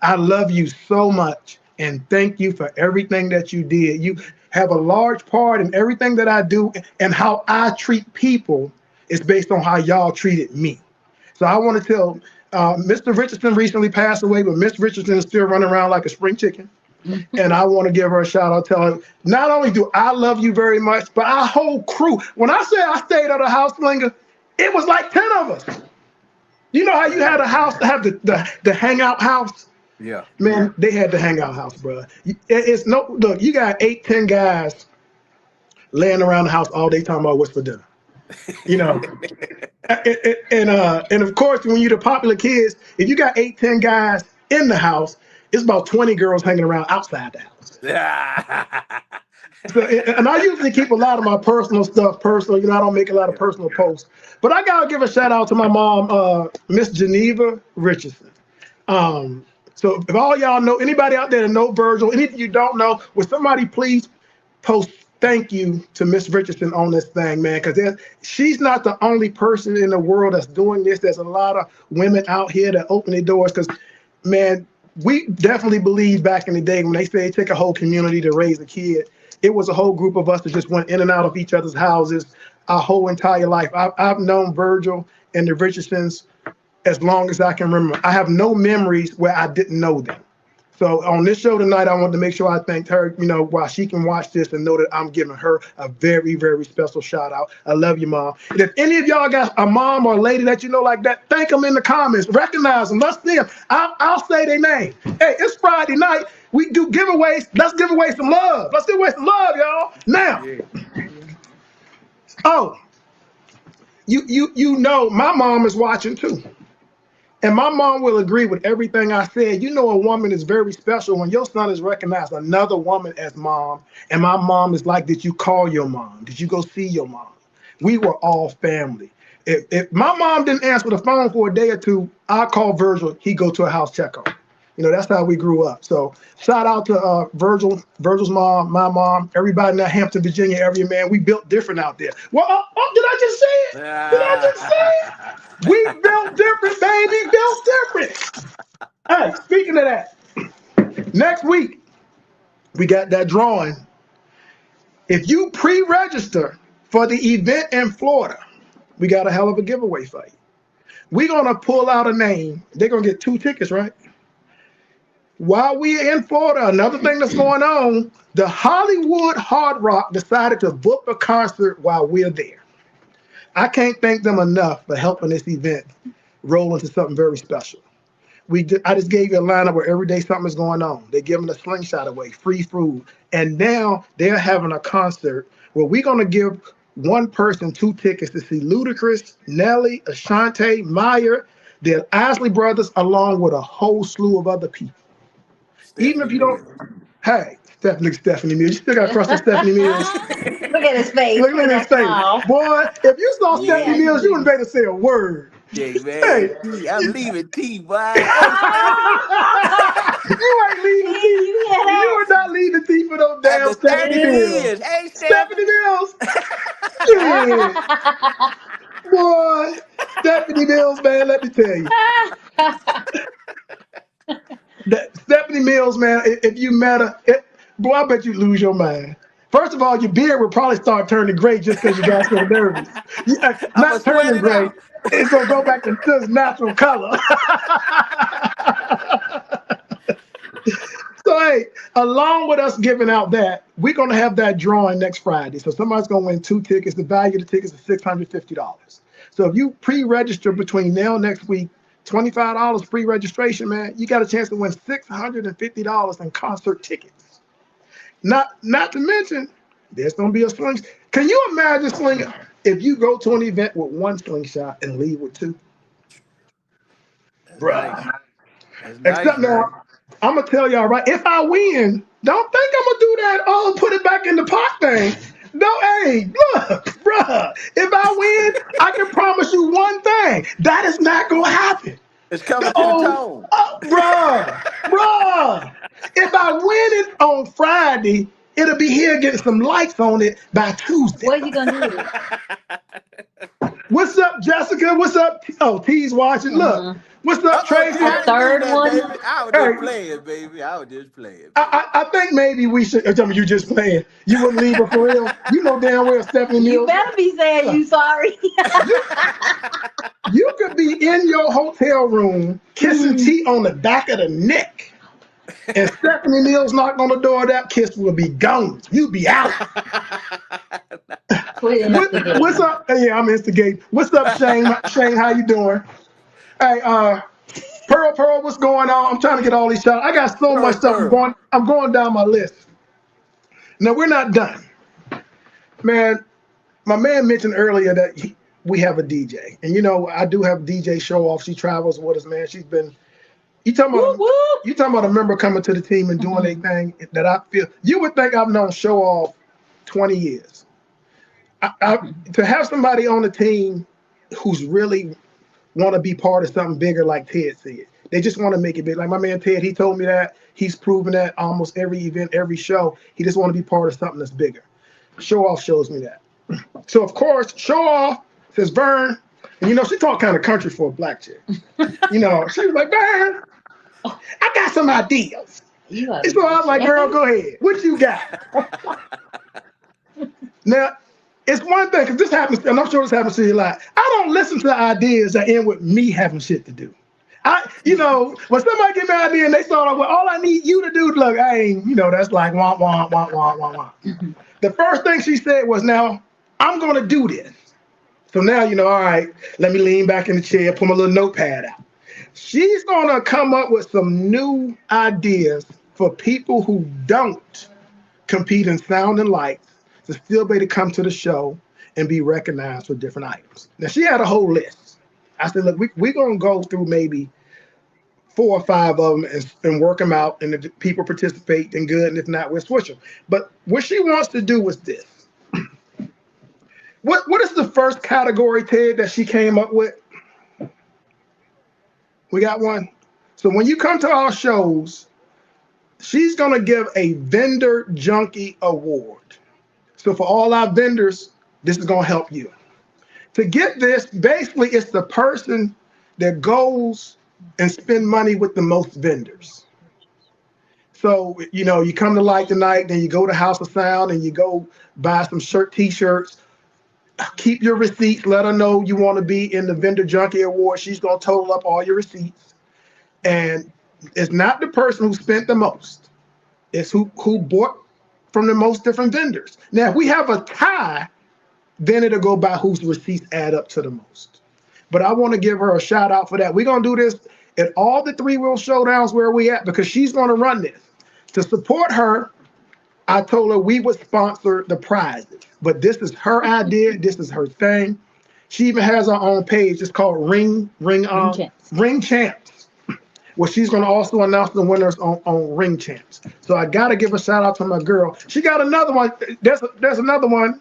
I love you so much and thank you for everything that you did. You have a large part in everything that I do, and how I treat people is based on how y'all treated me. So I want to tell Mr. Richardson recently passed away, but Miss Richardson is still running around like a spring chicken. And I want to give her a shout out, tell her, not only do I love you very much, but our whole crew. When I say I stayed at a house, Slinger, it was like 10 of us. You know how you had a house to have the hangout house? Yeah. Man, they had the hangout house, bro. It's no, look, you got 8-10 guys laying around the house all day talking about what's for dinner. You know, and of course, when you're the popular kids, if you got 8-10 guys in the house, it's about 20 girls hanging around outside the house. So, and I usually keep a lot of my personal stuff personal. You know, I don't make a lot of personal posts. But I gotta give a shout out to my mom, Miss Geneva Richardson. So if all y'all know, anybody out there that know Virgil, any of you don't know, would somebody please post thank you to Miss Richardson on this thing, man, because she's not the only person in the world that's doing this. There's a lot of women out here that open their doors because, man, we definitely believe back in the day when they say it take a whole community to raise a kid. It was a whole group of us that just went in and out of each other's houses our whole entire life. I've known Virgil and the Richardsons as long as I can remember. I have no memories where I didn't know them. So on this show tonight, I wanted to make sure I thanked her, you know, while she can watch this and know that I'm giving her a very, very special shout out. I love you, Mom. And if any of y'all got a mom or a lady that you know like that, thank them in the comments. Recognize them. Let's see them. I'll say their name. Hey, it's Friday night. We do giveaways. Let's give away some love. Let's give away some love, y'all. Now, oh, you know my mom is watching too. And my mom will agree with everything I said. You know, a woman is very special when your son is recognized another woman as mom. And my mom is like, did you call your mom? Did you go see your mom? We were all family. If my mom didn't answer the phone for a day or two, I'd call Virgil. He'd go to a house check on. You know, that's how we grew up. So shout out to Virgil's mom, my mom, everybody in that Hampton, Virginia area, man. We built different out there. Well, did I just say it? Did I just say it? We built different, baby, built different. Hey, speaking of that, next week, we got that drawing. If you pre-register for the event in Florida, we got a hell of a giveaway for you. We're going to pull out a name. They're going to get 2 tickets, right? While we're in Florida, another thing that's going on, the Hollywood Hard Rock decided to book a concert while we're there. I can't thank them enough for helping this event roll into something very special. I just gave you a lineup where every day something is going on. They're giving a slingshot away, free food. And now they're having a concert where we're going to give one person 2 tickets to see Ludacris, Nelly, Ashanti, Meyer, the Isley Brothers, along with a whole slew of other people. Even if you don't, hey, Stephanie Mills, you still got to trust in Stephanie Mills. Look at his face. Look at his face. Boy, if you saw Stephanie Mills, you wouldn't better say a word. DJ, man. Hey. I'm leaving T, boy. You ain't leaving T. You hear that? You are not leaving T for those damn But Stephanie Stephanie Mills. is. Hey, Stephanie Stephanie. Mills. Shit. Boy, Stephanie Mills, man, let me tell you. Stephanie Mills, man, if you met her, boy, I bet you lose your mind. First of all, your beard would probably start turning gray just because you got so nervous. Not turning gray. It's going to go back to its natural color. So, hey, along with us giving out that, we're going to have that drawing next Friday. So somebody's going to win 2 tickets. The value of the tickets is $650. So if you pre-register between now and next week, $25 pre-registration, man, you got a chance to win $650 in concert tickets. Not to mention, there's going to be a slingshot. Can you imagine slinging if you go to an event with 1 slingshot and leave with 2? Bruh. Except now, I'm going to tell y'all, right, if I win, don't think I'm going to do that, oh, put it back in the pot thing. No, hey, look, bruh, if I win, I can promise you one thing. That is not going to happen. It's coming to the tone. Bruh. If I win it on Friday, it'll be here getting some likes on it by Tuesday. What are you going to do with it? What's up, Jessica? What's up? Oh, T's watching. Look. What's up, Tracy? Third one. Baby. I was just playing, baby. I was just playing. I think maybe we should. Tell me you just playing. You wouldn't leave her for real. You know damn well Stephanie Mills. You better be saying you sorry. You could be in your hotel room kissing T on the back of the neck, and Stephanie Mills knock on the door. That kiss will be gone. You be out. What's up? Yeah, I'm instigating. What's up, Shane? Shane, how you doing? Hey, Pearl, what's going on? I'm trying to get all these shots. I got so much stuff. I'm going down my list. Now we're not done, man. My man mentioned earlier that we have a DJ, and you know I do have DJ show off. She travels with us, man. She's been. You talking about a member coming to the team and doing a thing that I feel you would think I've known show off 20 years. To have somebody on the team who's really want to be part of something bigger, like Ted said. They just want to make it big. Like my man Ted, he told me that. He's proven that almost every event, every show. He just want to be part of something that's bigger. Show Off shows me that. So, of course, Show Off says, Vern, and you know, she talk kind of country for a black chick. You know, she was like, Vern, I got some ideas. So I was like, girl, go ahead. What you got? Now, it's one thing, because this happens, and I'm sure this happens to you a lot. I don't listen to ideas that end with me having shit to do. You know, when somebody give me an idea and they start off with, all I need you to do, look, I ain't, you know, that's like, wah, wah, wah, wah, wah, wah. The first thing she said was, now, I'm going to do this. So now, you know, all right, let me lean back in the chair, put my little notepad out. She's going to come up with some new ideas for people who don't compete in sound and lights to still be able to come to the show and be recognized for different items. Now, she had a whole list. I said, look, we're going to go through maybe 4 or 5 of them and work them out, and if people participate, then good, and if not, we'll switch them. But what she wants to do was this. What is the first category, Ted, that she came up with? We got one. So when you come to our shows, she's going to give a Vendor Junkie Award. So for all our vendors, this is going to help you. To get this, basically, it's the person that goes and spend money with the most vendors. So, you know, you come to Light the Night, then you go to House of Sound, and you go buy some T-shirts. Keep your receipts. Let her know you want to be in the Vendor Junkie Award. She's going to total up all your receipts. And it's not the person who spent the most. It's who bought from the most different vendors. Now, if we have a tie, then it'll go by whose receipts add up to the most. But I want to give her a shout out for that. We're going to do this at all the 3-wheel showdowns where we at, because she's going to run this. To support her, I told her we would sponsor the prizes. But this is her idea. This is her thing. She even has her own page. It's called Ring Champs, where she's going to also announce the winners on Ring Champs. So I got to give a shout out to my girl. She got another one. There's another one.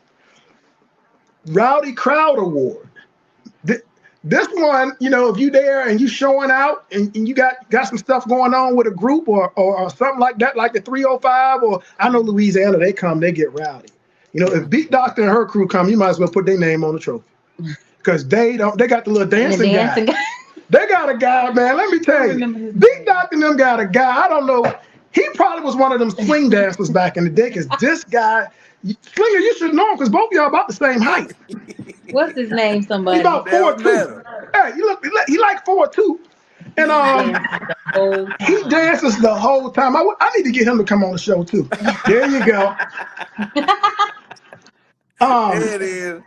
Rowdy Crowd Award. This one, you know, if you there and you showing out and you got some stuff going on with a group or something like that, like the 305, or I know Louisiana, they get rowdy. You know, if Beat Doctor and her crew come, you might as well put their name on the trophy. Because they got the little dancing guy. They got a guy, man. Let me tell you, Beat Doctor and them got a guy. I don't know. He probably was one of them swing dancers back in the day. Because this guy, Slinger, you should know him because both of y'all about the same height. What's his name? Somebody. He about 4'2". Hey, he like 4'2". And he dances the whole time. I need to get him to come on the show too. There you go. There it is.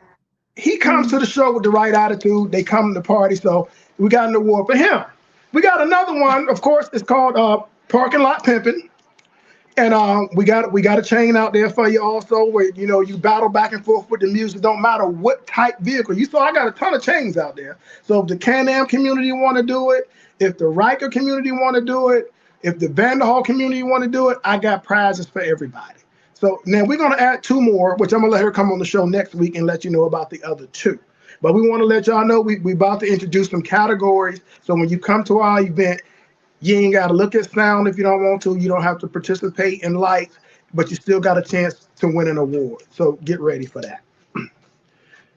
He comes to the show with the right attitude. They come to the party, so we got an award for him. We got another one, of course. It's called Parking Lot Pimping, and we got a chain out there for you also, where you know you battle back and forth with the music. Don't matter what type vehicle you saw. I got a ton of chains out there. So if the Can-Am community want to do it, if the Riker community want to do it, if the Vanderhall community want to do it, I got prizes for everybody. So now we're going to add 2 more, which I'm going to let her come on the show next week and let you know about the other 2. But we want to let y'all know we about to introduce some categories. So when you come to our event, you ain't got to look at sound if you don't want to. You don't have to participate in lights, but you still got a chance to win an award. So get ready for that.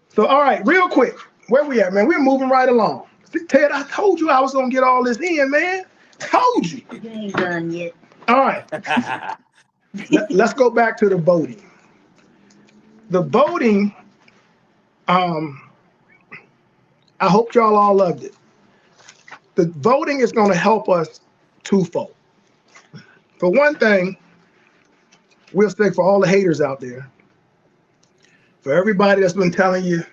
So, all right, real quick, where we at, man? We're moving right along. Ted, I told you I was going to get all this in, man. Told you. You ain't done yet. All right. Let's go back to the voting. The voting, I hope y'all all loved it. The voting is going to help us twofold. For one thing, we'll say for all the haters out there, for everybody that's been telling you,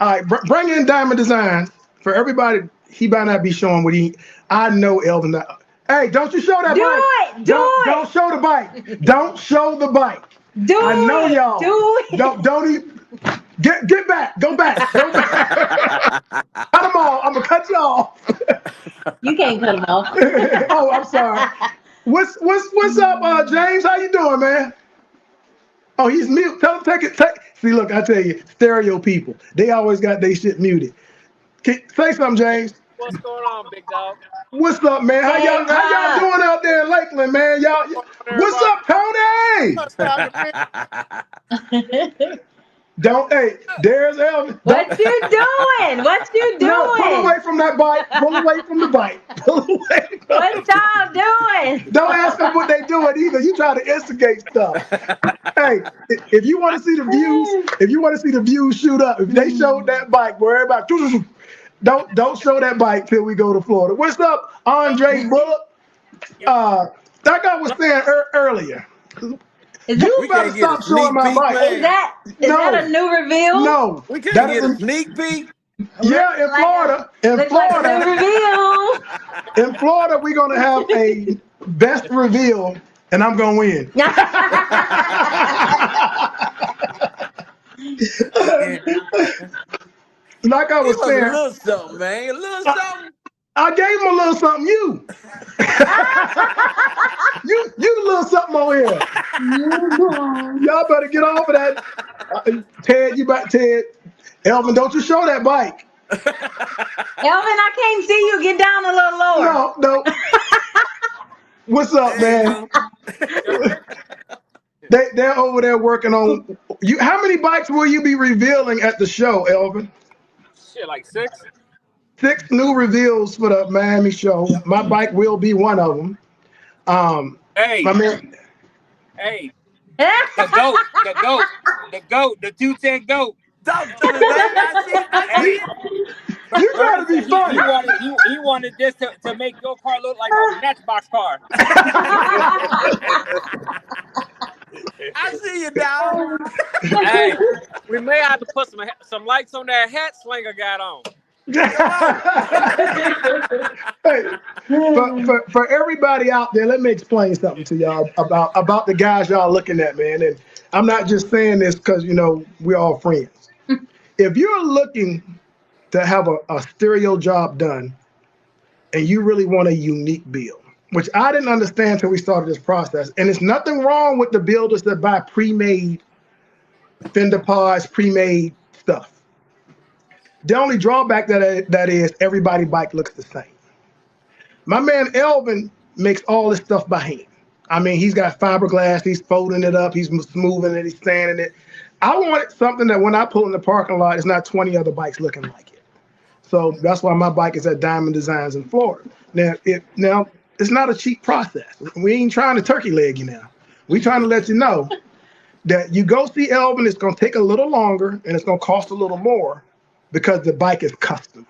all right, bring in Diamond Designs. For everybody, he might not be showing what I know Elvin. Hey, don't you show that bike. Don't show the bike. Don't show the bike. I know y'all. Don't even. Get back. Go back. Cut them off. I'm gonna cut you off. You can't cut them off. Oh, I'm sorry. What's up, James? How you doing, man? Oh, he's mute. Tell him take. See, look, I tell you, stereo people. They always got their shit muted. Say something, James. What's going on, big dog? What's up, man? How y'all doing out there in Lakeland, man? What's up, Tony? Hey, there's Elvin. What you doing? No, pull away from that bike. Pull away from the bike. Pull away. What y'all doing? Don't ask them what they doing either. You try to instigate stuff. Hey, if you want to see the views, shoot up. If they showed that bike, worry about don't show that bike till we go to Florida. What's up, Andre Bullock? Like I was saying earlier. You better stop showing my bike. Is that a new reveal? No. We can't get a sneak peek. Yeah, in Florida. In Florida, we're gonna have a best reveal, and I'm gonna win. Like I was saying, a little something, man. A little something. I gave him a little something. You the little something over here. Y'all better get off of that. Ted. Elvin, don't you show that bike. Elvin, I can't see you. Get down a little lower. No. What's up, man? They're over there working on you. How many bikes will you be revealing at the show, Elvin? Shit, like 6. 6 new reveals for the Miami show. My bike will be one of them. Hey, my man. Hey, the goat, the 210 goat. Hey, you gotta be funny. He wanted this to make your car look like a Matchbox car. I see you, dog. Hey, we may have to put some lights on that hat Slinger got on. Hey, for everybody out there, let me explain something to y'all about the guys y'all looking at, man. And I'm not just saying this because we're all friends. If you're looking to have a stereo job done, and you really want a unique build, which I didn't understand until we started this process, and there's nothing wrong with the builders that buy pre-made fender pods, pre-made stuff. The only drawback that is everybody's bike looks the same. My man Elvin makes all this stuff by hand. I mean, he's got fiberglass, he's folding it up, he's smoothing it, he's sanding it. I wanted something that when I pull in the parking lot, it's not 20 other bikes looking like it. So that's why my bike is at Diamond Designs in Florida. Now, it's not a cheap process. We ain't trying to turkey leg you now. We trying to let you know that you go see Elvin, it's going to take a little longer and it's going to cost a little more because the bike is custom.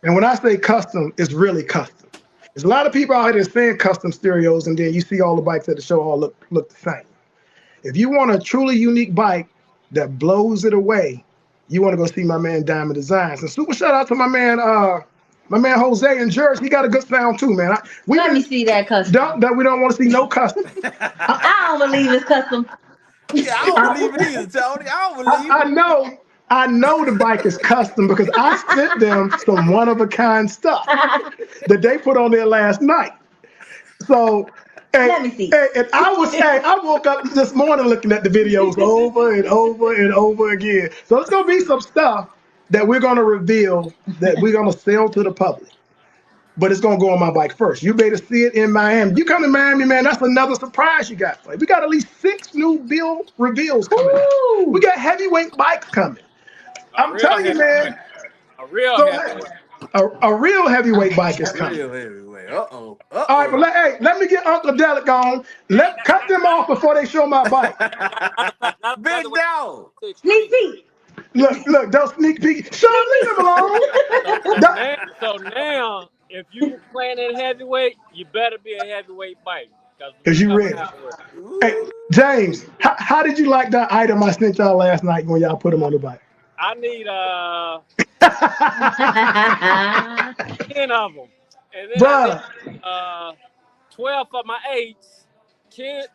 And when I say custom, it's really custom. There's a lot of people out here saying custom stereos, and then you see all the bikes at the show all look the same. If you want a truly unique bike that blows it away, you want to go see my man Diamond Designs. And super shout out to my man Jose in Jersey. He got a good sound too, man. Let me see that custom. We don't want to see no custom. I don't believe it's custom. Yeah, I don't believe it either, Tony. I don't believe it. I know the bike is custom because I sent them some one-of-a-kind stuff that they put on there last night. So, let me see. And I woke up this morning looking at the videos over and over and over again. So it's gonna be some stuff that we're gonna reveal that we're gonna sell to the public. But it's gonna go on my bike first. You better see it in Miami. You come to Miami, man, that's another surprise you got. We got at least 6 new build reveals coming out. We got heavyweight bikes coming. I'm telling you, man. A real heavyweight bike is coming. Real heavyweight. All right, but let me get Uncle Delic on. Cut them off before they show my bike. Big dog. Sneak peek. Look, don't sneak peek. Sean, leave him alone. So now, if you planning heavyweight, you better be a heavyweight bike. Because you ready. Hey, James, how did you like that item I sent y'all last night when y'all put them on the bike? I need 10 of them. And then I need 12 for my 8s,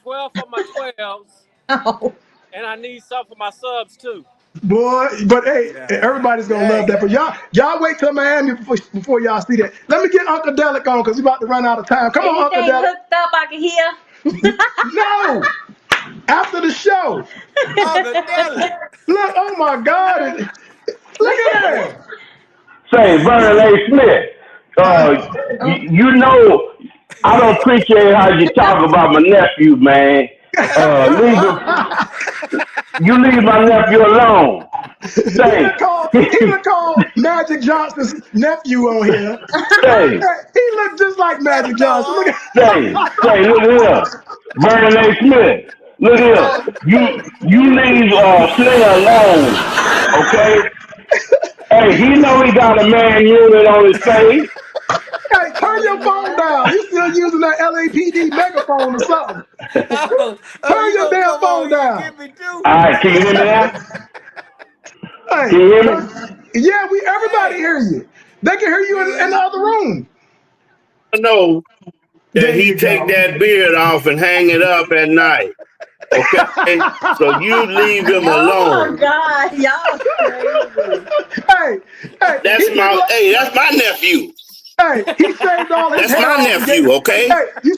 12 for my 12s. Oh. And I need some for my subs too. Boy, but hey, everybody's gonna love that. But y'all wait till Miami before y'all see that. Let me get Uncle Delic on because we about to run out of time. Come on, Uncle Delic. Hooked up, I can hear. No, after the show. Uncle Delic. Look, oh my God, look at that. Say, Vernon A. Smith, you know I don't appreciate how you talk about my nephew, man. You leave my nephew alone. He would call Magic Johnson's nephew on here. Say, he looked just like Magic Johnson. Look look here. Vernon A. Smith. Look here. You leave Slinger alone, okay? Hey, he know he got a man unit on his face. Hey, turn your phone down. You still using that LAPD megaphone or something. Turn your damn phone down. All right, can you hear me now? Hey, can you hear me? Yeah, everybody hear you. They can hear you in the other room. I know that he take that beard off and hang it up at night. Okay, so you leave him alone. Oh my God, y'all crazy. That's my nephew. Hey, he shaved all his hair. That's my nephew, okay? Hey, you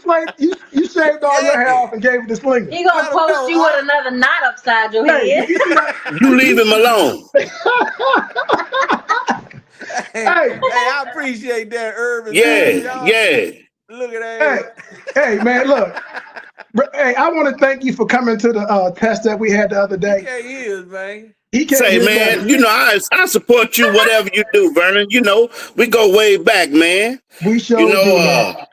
shaved all your hair off and gave it to Slinger. He gonna post you with another knot upside your head. You leave him alone. Hey, I appreciate that, Irvin. Yeah. Look at that. Hey, man, look. Hey, I want to thank you for coming to the test that we had the other day. He is, man. Say, man, you know, I support you, whatever you do, Vernon. You know, we go way back, man. We sure do, man.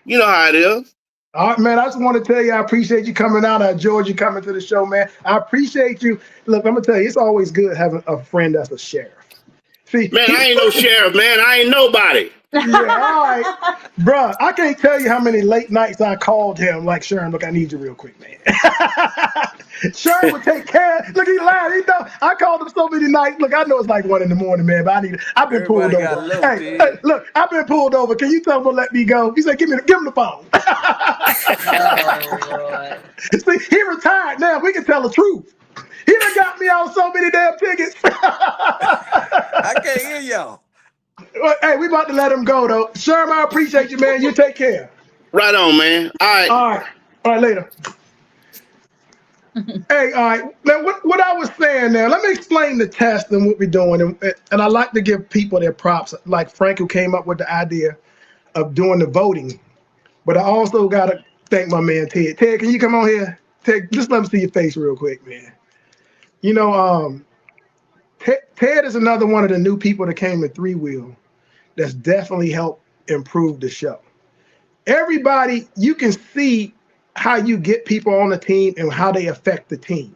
You know how it is. All right, man, I just want to tell you, I appreciate you coming out. I enjoyed you coming to the show, man. I appreciate you. Look, I'm going to tell you, it's always good having a friend that's a sheriff. See, man, I ain't no sheriff, man. I ain't nobody. Yeah, all right. Bruh, I can't tell you how many late nights I called him like, Sharon, look, I need you real quick, man. Sharon would take care. Look, he lied. He know. I called him so many nights. Look, I know it's like 1 in the morning, man, but I've been pulled over. Hey, look, I've been pulled over. Can you tell him to let me go? He said, give him the phone. Oh, See, he retired now. We can tell the truth. He done got me on so many damn tickets. I can't hear y'all. Hey, we about to let him go, though. Sherm, I appreciate you, man. You take care. Right on, man. All right. All right, later. Hey, all right. Now, what I was saying now, let me explain the test and what we're doing. And I like to give people their props, like Frank, who came up with the idea of doing the voting. But I also got to thank my man, Ted. Ted, can you come on here? Ted, just let me see your face real quick, man. You know, Ted is another one of the new people that came to Three Wheel that's definitely helped improve the show. Everybody, you can see how you get people on the team and how they affect the team.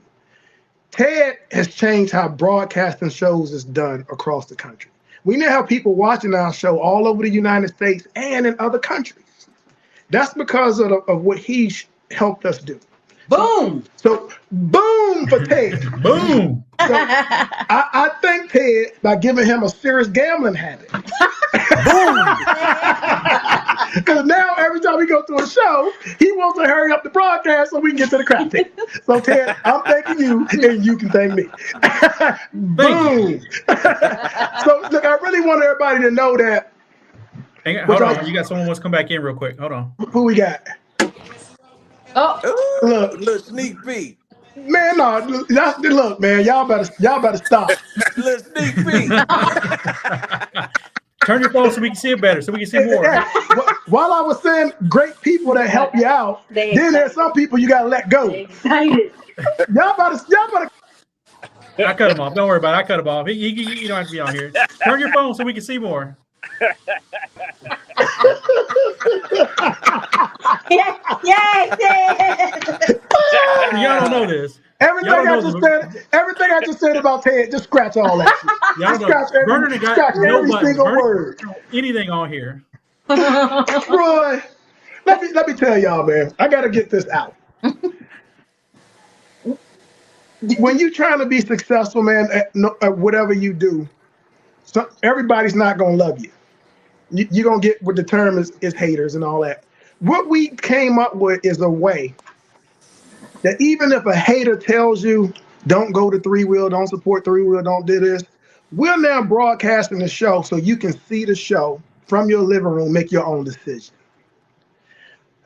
Ted has changed how broadcasting shows is done across the country. We now have people watching our show all over the United States and in other countries. That's because of what he helped us do. Boom. So boom for Ted. Boom. So I thank Ted by giving him a serious gambling habit. Because now every time we go to a show, he wants to hurry up the broadcast so we can get to the crap table. So Ted, I'm thanking you, and you can thank me. Boom. So look, I really want everybody to know that. Hold on, you got someone wants to come back in real quick. Hold on. Who we got? Oh, look, little sneak peek. Man, no, look, man, y'all better stop. Little sneak peek. Turn your phone so we can see it better, so we can see more. While I was saying great people that help you out, then there's some people you gotta let go. Y'all better. I cut him off. Don't worry about it. I cut him off. You don't have to be on here. Turn your phone so we can see more. Y'all don't know this. Everything I just said about Ted, just scratch all that shit. Y'all scratch every single word. Anything on here. Roy, let me tell y'all, man. I gotta get this out. When you're trying to be successful, man, at whatever you do, everybody's not gonna love you. You're gonna get what the term is haters and all that. What we came up with is a way that even if a hater tells you, don't go to Three Wheel, don't support Three Wheel, don't do this, we're now broadcasting the show so you can see the show from your living room, make your own decision.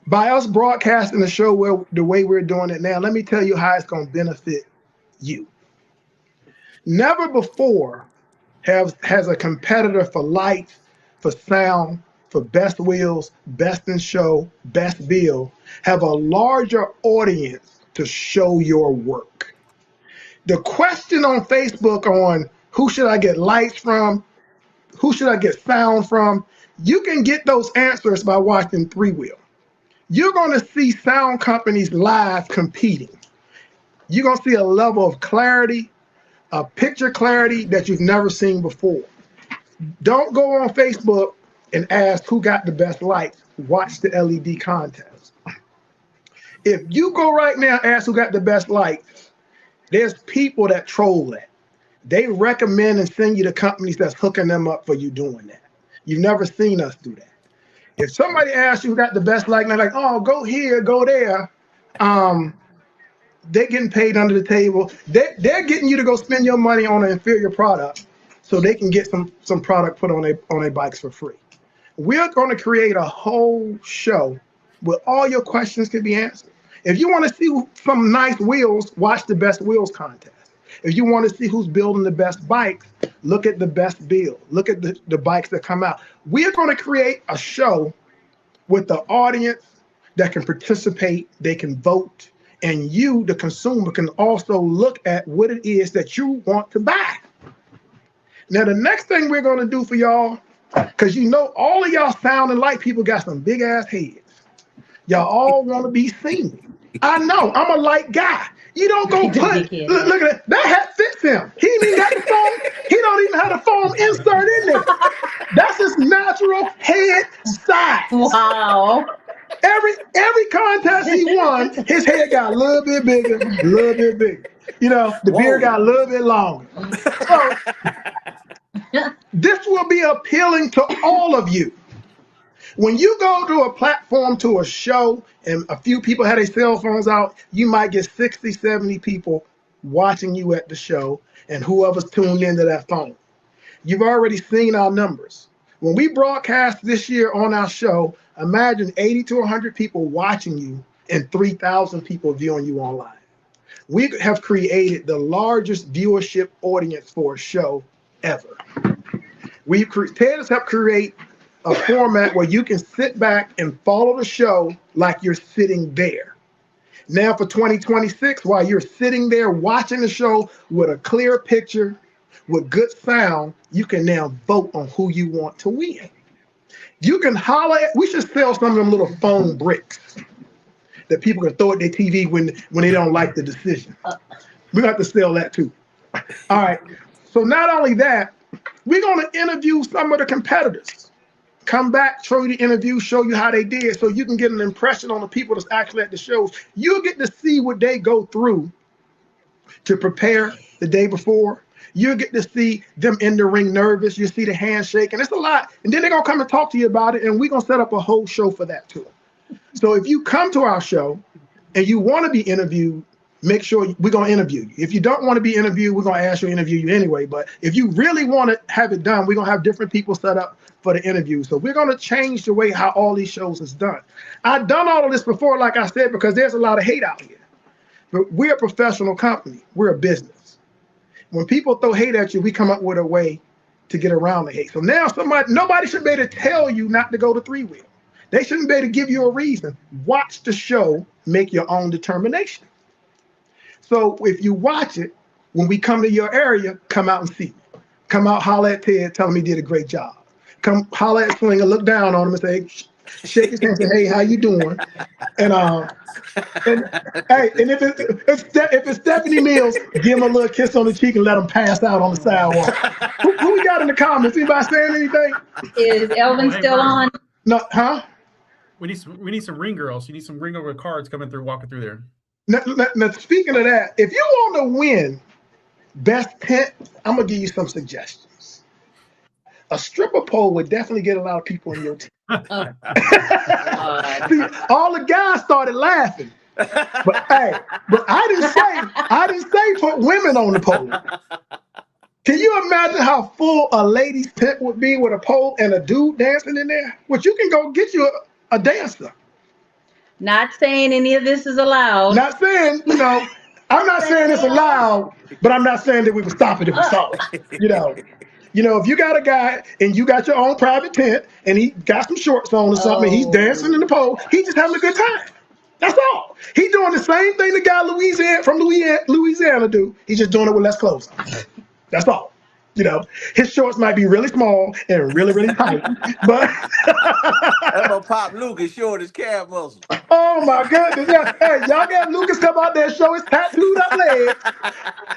By us broadcasting the show the way we're doing it now, let me tell you how it's going to benefit you. Never before has a competitor for lights, for sound, for best wheels, best in show, best bill, have a larger audience to show your work. The question on Facebook on who should I get lights from, who should I get sound from, you can get those answers by watching Three Wheel. You're going to see sound companies live competing. You're going to see a level of clarity, a picture clarity that you've never seen before. Don't go on Facebook and ask who got the best lights. Watch the LED contest. If you go right now and ask who got the best lights, there's people that troll that. They recommend and send you to companies that's hooking them up for you doing that. You've never seen us do that. If somebody asks you who got the best light, and they're like, oh, go here, go there, they're getting paid under the table. They're getting you to go spend your money on an inferior product so they can get some product put on their bikes for free. We're going to create a whole show where all your questions can be answered. If you want to see some nice wheels, watch the best wheels contest. If you want to see who's building the best bikes, look at the best build. Look at the bikes that come out. We're going to create a show with the audience that can participate, they can vote, and you, the consumer, can also look at what it is that you want to buy. Now, the next thing we're going to do for y'all, because you know all of y'all sound and light people got some big ass heads. Y'all all want to be seen. I know, I'm a light guy. You don't go look at that. That hat fits him. He ain't even got the foam. He don't even have the foam insert in there. That's his natural head size. Wow. Every contest he won, his head got a little bit bigger, a little bit bigger. You know, the beard got a little bit longer. So this will be appealing to all of you. When you go to a platform, to a show, and a few people had their cell phones out, you might get 60, 70 people watching you at the show and whoever's tuned into that phone. You've already seen our numbers. When we broadcast this year on our show, imagine 80 to 100 people watching you and 3,000 people viewing you online. we have created the largest viewership audience for a show ever. Ted has helped create a format where you can sit back and follow the show like you're sitting there. Now for 2026, while you're sitting there watching the show with a clear picture, with good sound, you can now vote on who you want to win. You can holler at, we should sell some of them little phone bricks that people can throw at their TV when they don't like the decision. We have to sell that too. All right. So not only that, we're going to interview some of the competitors. Come back, show you the interview, show you how they did, so you can get an impression on the people that's actually at the shows. You'll get to see what they go through to prepare the day before. You'll get to see them in the ring nervous. You see the handshake, and it's a lot. And then they're going to come and talk to you about it, and we're going to set up a whole show for that too. So if you come to our show and you want to be interviewed, make sure we're going to interview you. If you don't want to be interviewed, we're going to ask you to interview you anyway. But if you really want to have it done, we're going to have different people set up for the interview. So we're going to change the way how all these shows is done. I've done all of this before, like I said, because there's a lot of hate out here. But we're a professional company. We're a business. When people throw hate at you, we come up with a way to get around the hate. So now nobody should be able to tell you not to go to Three Wheel. They shouldn't be able to give you a reason. Watch the show, make your own determination. So if you watch it, when we come to your area, come out and see me. Come out, holler at Ted, tell him he did a great job. Come holler at Slinger, look down on him and say, shake his hand and say, hey, how you doing? And if it's Stephanie Mills, give him a little kiss on the cheek and let him pass out on the sidewalk. Who we got in the comments? Anybody saying anything? Is Elvin still on? No, huh? We need some ring girls. You need some ring over cards coming through, walking through there. Now, speaking of that, if you want to win best tent, I'm gonna give you some suggestions. A stripper pole would definitely get a lot of people in your team. See, all the guys started laughing, but I didn't say put women on the pole. Can you imagine how full a lady's tent would be with a pole and a dude dancing in there? Well, you can go get you a dancer. Not saying any of this is allowed. Not saying, I'm not saying it's allowed, but I'm not saying that we would stop it if we saw it. If you got a guy and you got your own private tent and he got some shorts on or something, and he's dancing in the pole, he's just having a good time. That's all. He's doing the same thing the guy from Louisiana do. He's just doing it with less clothes on. That's all. His shorts might be really small and really, really tight, but that's gonna pop Lucas short his calf muscle. Oh my goodness! Yeah. Hey, y'all got Lucas come out there and show his tattooed up legs.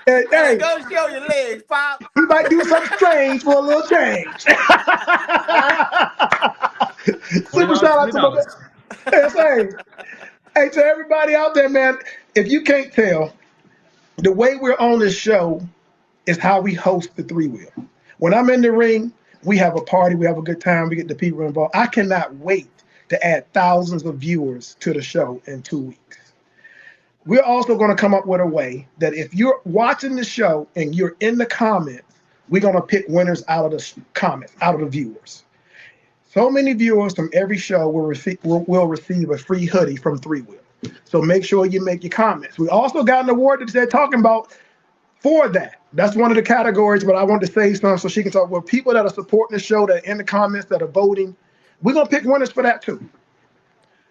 And, hey, go show your legs, Pop. He might do something strange for a little change. Super shout out to my hey, to everybody out there, man. If you can't tell, the way we're on this show is how we host the Three Wheel. When I'm in the ring, we have a party, we have a good time, we get the people involved. I cannot wait to add thousands of viewers to the show in 2 weeks. We're also going to come up with a way that if you're watching the show and you're in the comments, we're going to pick winners out of the comments, out of the viewers. So many viewers from every show will receive a free hoodie from Three Wheel. So make sure you make your comments. We also got an award that they're talking about for that. That's one of the categories, but I want to say something so she can talk with people that are supporting the show, that are in the comments, that are voting. We're going to pick winners for that too.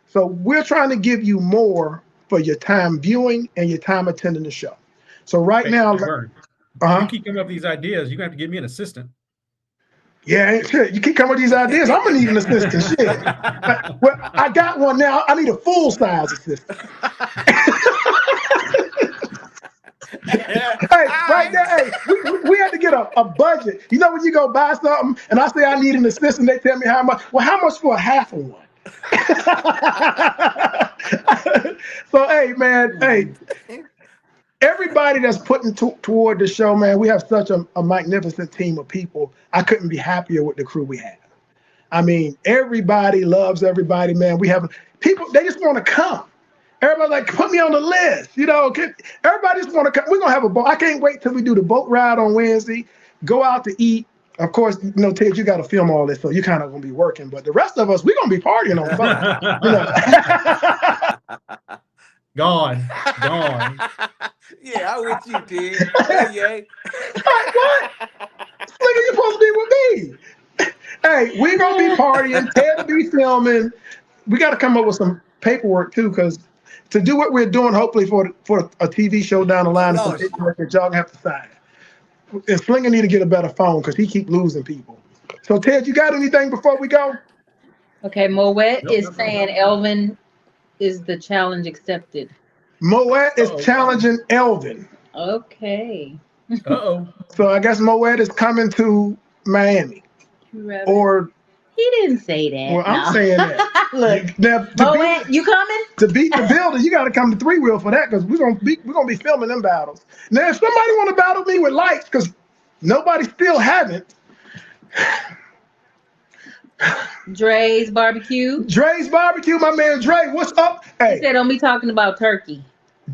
So we're trying to give you more for your time viewing and your time attending the show. So right now, you keep coming up with these ideas, you're going to have to give me an assistant. Yeah, shit. You keep coming with these ideas. I'm going to need an assistant. Shit. Well, I got one now. I need a full-size assistant. Hey, right there, hey, we had to get a budget. When you go buy something and I say I need an assistant, they tell me how much. Well, how much for a half of one? So, hey, man, everybody that's putting toward the show, man, we have such a magnificent team of people. I couldn't be happier with the crew we have. I mean, everybody loves everybody, man. We have people, they just want to come. Everybody's like, put me on the list. Everybody just want to come. We're going to have a boat. I can't wait till we do the boat ride on Wednesday, go out to eat. Of course, Ted, you got to film all this, so you're kind of going to be working. But the rest of us, we're going to be partying on the boat. Gone. Yeah, I'm with you, Ted. Yeah. What? Nigga, you supposed to be with me. Hey, we're gonna be partying. Ted will be filming. We got to come up with some paperwork too, because to do what we're doing, hopefully for a TV show down the line, some paperwork that y'all gonna have to sign. And Slinger need to get a better phone because he keep losing people. So Ted, you got anything before we go? Okay, Moet is saying Elvin is the challenge accepted. Moet is challenging Elvin. Okay. So I guess Moet is coming to Miami. Or he didn't say that. Well, I'm saying that. Look, now, Moet, you coming? To beat the builder, you got to come to 3 Wheel for that because we're gonna be filming them battles. Now, if somebody want to battle me with lights, because nobody still haven't. Dre's barbecue. Dre's barbecue, my man Dre. What's up? Hey, he said don't be talking about turkey.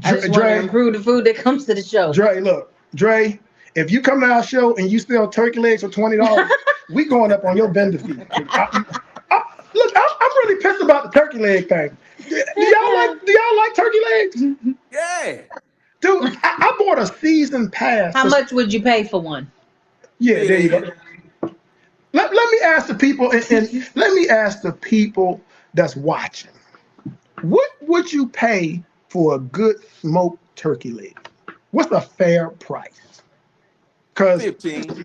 I just want to improve the food that comes to the show. Dre, look, Dre, if you come to our show and you sell turkey legs for $20, we going up on your vendor fee. Look, I'm really pissed about the turkey leg thing. Do y'all like turkey legs? Yeah. Dude, I bought a season pass. How much would you pay for one? Yeah, there you go. Let me ask the people, and let me ask the people that's watching. What would you pay for a good smoked turkey leg? What's a fair price? 15.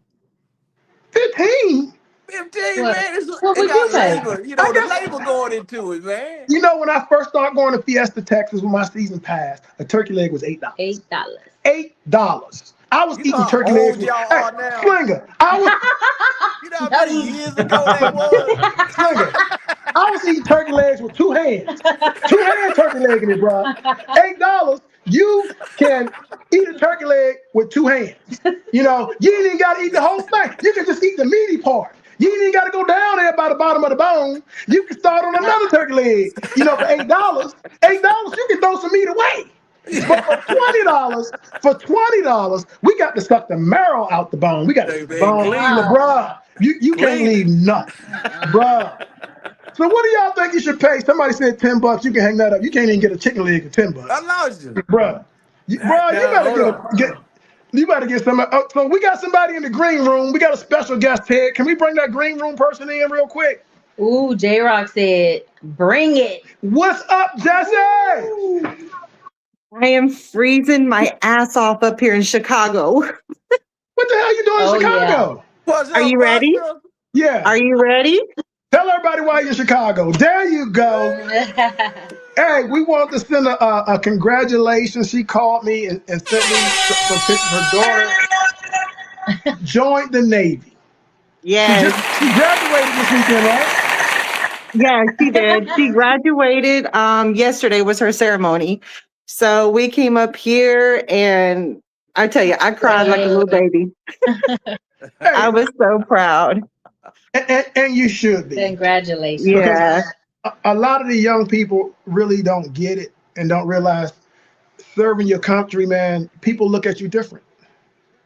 15? 15, what? Man. What would you pay? Labor. You know, the labor going into it, man. You know, when I first started going to Fiesta, Texas with my season pass, a turkey leg was $8. $8. $8. I was eating turkey legs. Slinger, I was. You know how many years ago that was? Slinger, I was eating turkey legs with 2 hands. 2-hand turkey leg in it, bro. $8. You can eat a turkey leg with 2 hands. You know, you ain't even got to eat the whole thing. You can just eat the meaty part. You ain't even got to go down there by the bottom of the bone. You can start on another turkey leg. You know, for $8, you can throw some meat away. But for $20, we got to suck the marrow out the bone. We got to bone, bruh. You can't leave nothing, bruh. So what do y'all think you should pay? Somebody said $10. You can hang that up. You can't even get a chicken leg for $10. I lost you, bruh. You better get somebody. So we got somebody in the green room. We got a special guest, Ted. Can we bring that green room person in real quick? Ooh, J-Rock said, bring it. What's up, Jesse? Ooh. I am freezing my ass off up here in Chicago. What the hell you doing in Chicago? Yeah. Are you ready? Yeah. Are you ready? Tell everybody why you're in Chicago. There you go. Hey, we want to send a congratulations. She called me and sent me some pictures. Her daughter joined the Navy. Yes. She graduated this weekend, right? Yeah, she did. She graduated. Yesterday was her ceremony. So we came up here and I tell you, I cried like a little baby. I was so proud. And you should be. Congratulations. Yeah. A lot of the young people really don't get it and don't realize serving your country, man, people look at you different.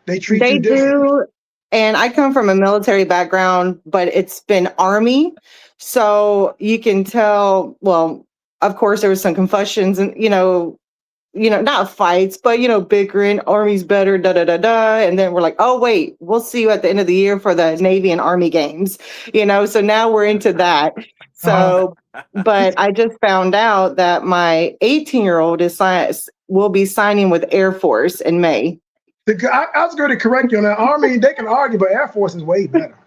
They treat you different. Do. And I come from a military background, but it's been Army. So you can tell, well, of course, there was some confessions and, not fights, but, bickering, Army's better, And then we're like, oh, wait, we'll see you at the end of the year for the Navy and Army games, so now we're into that. So, but I just found out that my 18-year-old will be signing with Air Force in May. I was going to correct you on that. Army, they can argue, but Air Force is way better.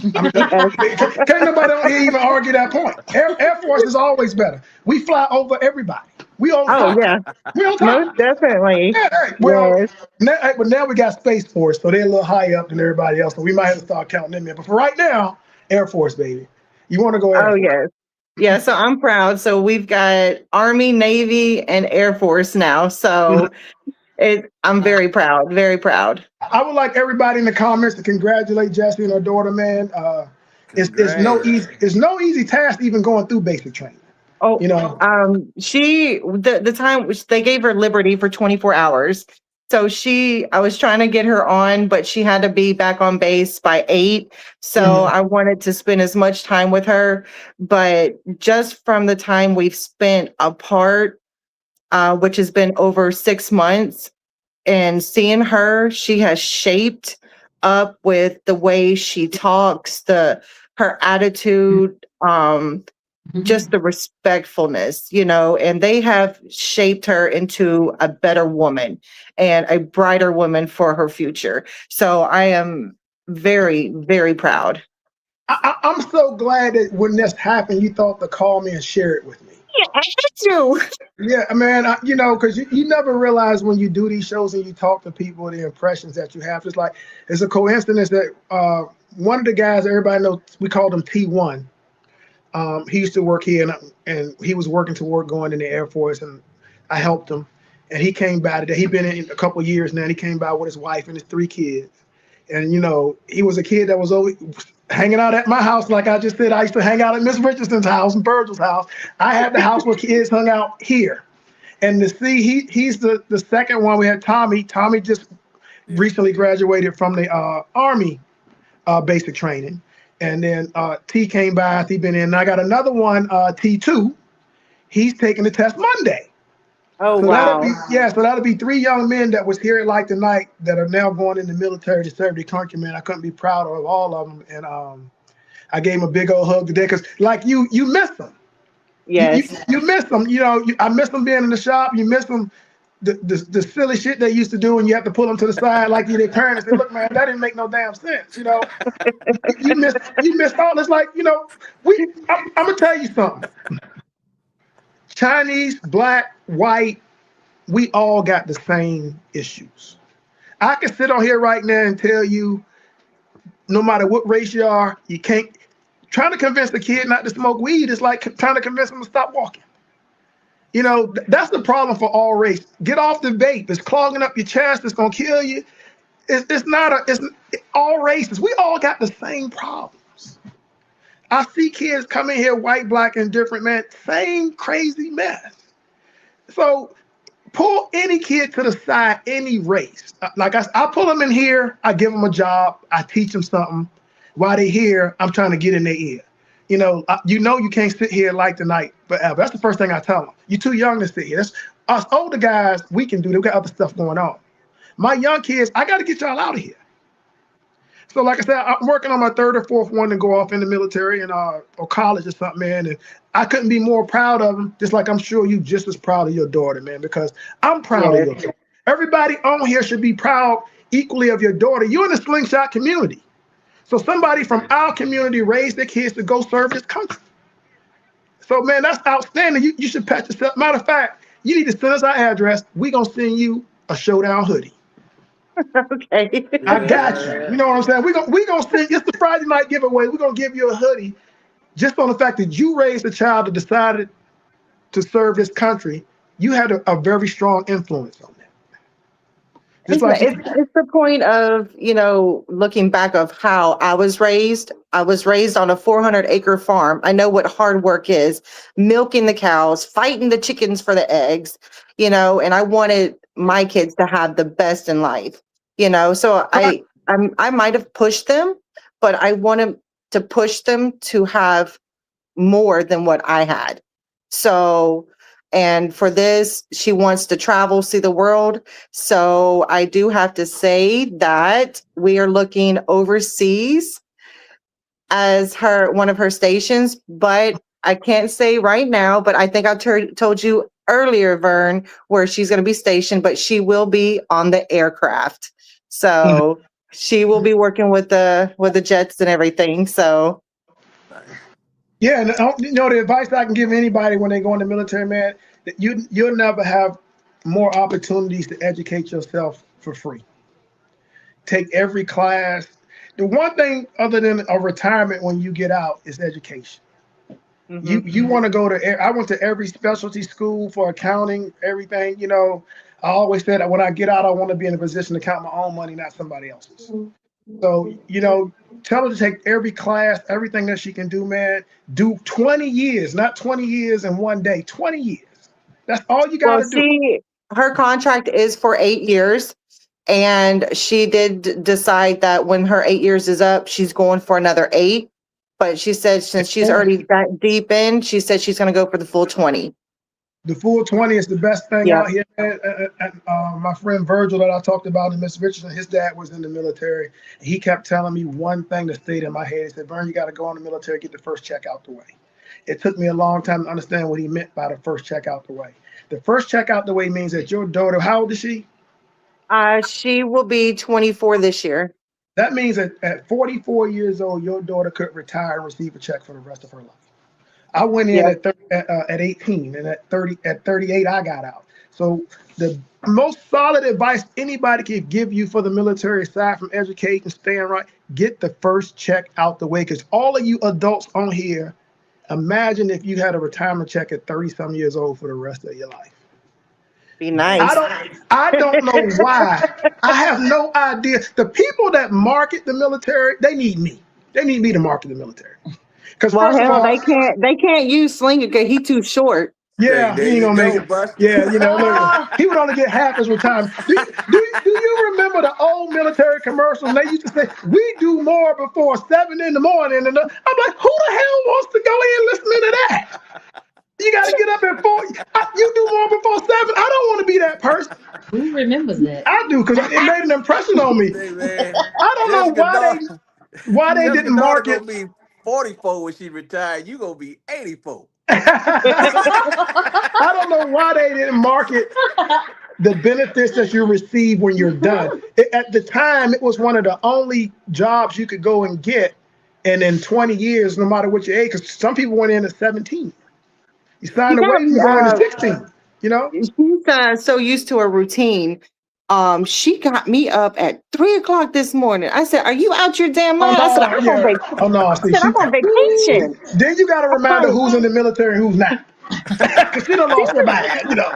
Can't nobody even argue that point. Air Force is always better. We fly over everybody. We on top. Yeah. We on top. Most definitely. Yeah, but now we got Space Force, so they're a little higher up than everybody else. So we might have to start counting them in. But for right now, Air Force, baby. You want to go Air Force? Yes. Yeah, so I'm proud. So we've got Army, Navy, and Air Force now. So I'm very proud, very proud. I would like everybody in the comments to congratulate Jessie and her daughter, man. It's no easy task even going through basic training. Oh, the time which they gave her liberty for 24 hours. So I was trying to get her on, but she had to be back on base by 8. So I wanted to spend as much time with her. But just from the time we've spent apart, which has been over 6 months. And seeing her, she has shaped up with the way she talks, her attitude, just the respectfulness, and they have shaped her into a better woman and a brighter woman for her future. So I am very, very proud. I'm so glad that when this happened, you thought to call me and share it with me. Yeah, I had to. Yeah, man, because you never realize when you do these shows and you talk to people, the impressions that you have. It's a coincidence that one of the guys everybody knows, we called him T1. He used to work here, and he was working toward going in the Air Force, and I helped him. And he came by today. He'd been in a couple of years now, and he came by with his wife and his 3 kids. And, he was a kid that was always hanging out at my house. Like I just said, I used to hang out at Miss Richardson's house and Virgil's house. I had the house where kids hung out here. And to see, he's the second one. We had Tommy. Tommy just recently graduated from the Army basic training. And then T came by. He been in. And I got another one, T2. He's taking the test Monday. Oh, so wow. That'll be 3 young men that was here at Like Tonight that are now going in the military to serve their country, man. I couldn't be prouder of all of them. And I gave him a big old hug today because, like you miss them. Yes. You miss them. I miss them being in the shop. You miss them, the silly shit they used to do, and you have to pull them to the side like you're their parents and say, look, man, that didn't make no damn sense. You miss all this. Like, I'm going to tell you something. Chinese, black, white, we all got the same issues. I can sit on here right now and tell you, no matter what race you are, you can't. Trying to convince the kid not to smoke weed is like trying to convince them to stop walking. That's the problem for all race. Get off the vape. It's clogging up your chest. It's gonna kill you. It's all races. We all got the same problems. I see kids come in here, white, black, and different, man, same crazy mess. So pull any kid to the side, any race. Like I pull them in here, I give them a job, I teach them something. While they're here, I'm trying to get in their ear. You can't sit here Like Tonight forever. That's the first thing I tell them. You're too young to sit here. That's us older guys, we can do that. We got other stuff going on. My young kids, I got to get y'all out of here. So like I said, I'm working on my 3rd or 4th one to go off in the military and or college or something, man. And I couldn't be more proud of them, just like I'm sure you just as proud of your daughter, man, because I'm proud of your daughter. Everybody on here should be proud equally of your daughter. You're in the Slingshot community. So somebody from our community raised their kids to go serve this country. So, man, that's outstanding. You should pat yourself. Matter of fact, you need to send us our address. We're going to send you a Showdown hoodie. Okay. I got you. You know what I'm saying? We're gonna send, it's the Friday night giveaway. We're going to give you a hoodie just on the fact that you raised a child that decided to serve this country. You had a very strong influence on that. It's the point of, looking back of how I was raised. I was raised on a 400-acre farm. I know what hard work is, milking the cows, fighting the chickens for the eggs, and I wanted my kids to have the best in life, so I might have pushed them, but I wanted to push them to have more than what I had. So, and for this, she wants to travel, see the world. So I do have to say that we are looking overseas as one of her stations, but I can't say right now, but I think I told you earlier, Vern, where she's going to be stationed, but she will be on the aircraft. So she will be working with the jets and everything. So yeah, and the advice I can give anybody when they go in the military, man, that you'll never have more opportunities to educate yourself for free. Take every class. The one thing other than a retirement when you get out is education. Mm-hmm. You want to go to, I went to every specialty school for accounting, everything, I always said that when I get out, I want to be in a position to count my own money, not somebody else's. Mm-hmm. So, tell her to take every class, everything that she can do, man. Do 20 years, not 20 years in one day, 20 years. That's all you got to do. Her contract is for 8 years. And she did decide that when her 8 years is up, she's going for another 8. But she said since she's already that deep in, she said she's going to go for the full 20. The full 20 is the best thing Yeah. out here. My friend Virgil that I talked about in Miss Richardson, his dad was in the military. He kept telling me one thing that stayed in my head. He said, Vern, you got to go in the military, get the first check out the way. It took me a long time to understand what he meant by the first check out the way. The first check out the way means that your daughter, how old is she? She will be 24 this year. That means that at 44 years old, your daughter could retire and receive a check for the rest of her life. I went in at 18, and at 38, I got out. So the most solid advice anybody can give you for the military, aside from education, staying right, get the first check out the way. Because all of you adults on here, imagine if you had a retirement check at 30-some years old for the rest of your life. Be nice. I don't know why. I have no idea. The people that market the military, they need me. They need me to market the military. Because Well, first of hell, all, they can't use Slinger because he's too short. yeah, There he ain't you gonna make go, it. Buster. Yeah, look, he would only get half his retirement. Do you remember the old military commercials? They used to say, "We do more before 7 in the morning," and I'm like, who the hell wants to go in listening to that? You got to get up at 4. You do more before 7. I don't want to be that person. Who remembers that? I do, because it made an impression on me. Hey, man. I don't know why they didn't market. Gonna be 44 when she retired. You gonna be 84. I don't know why they didn't market the benefits that you receive when you're done. At the time, it was one of the only jobs you could go and get, and in 20 years, no matter what your age, because some people went in at 17. You signed away, you go into 16. You know, She's so used to a routine. She got me up at 3:00 this morning. I said, "Are you out your damn mind?" I said, "I'm on vacation." Oh no, see, I'm on vacation. Then you got to remind her who's in the military and who's not. Because she done lost her mind, you know.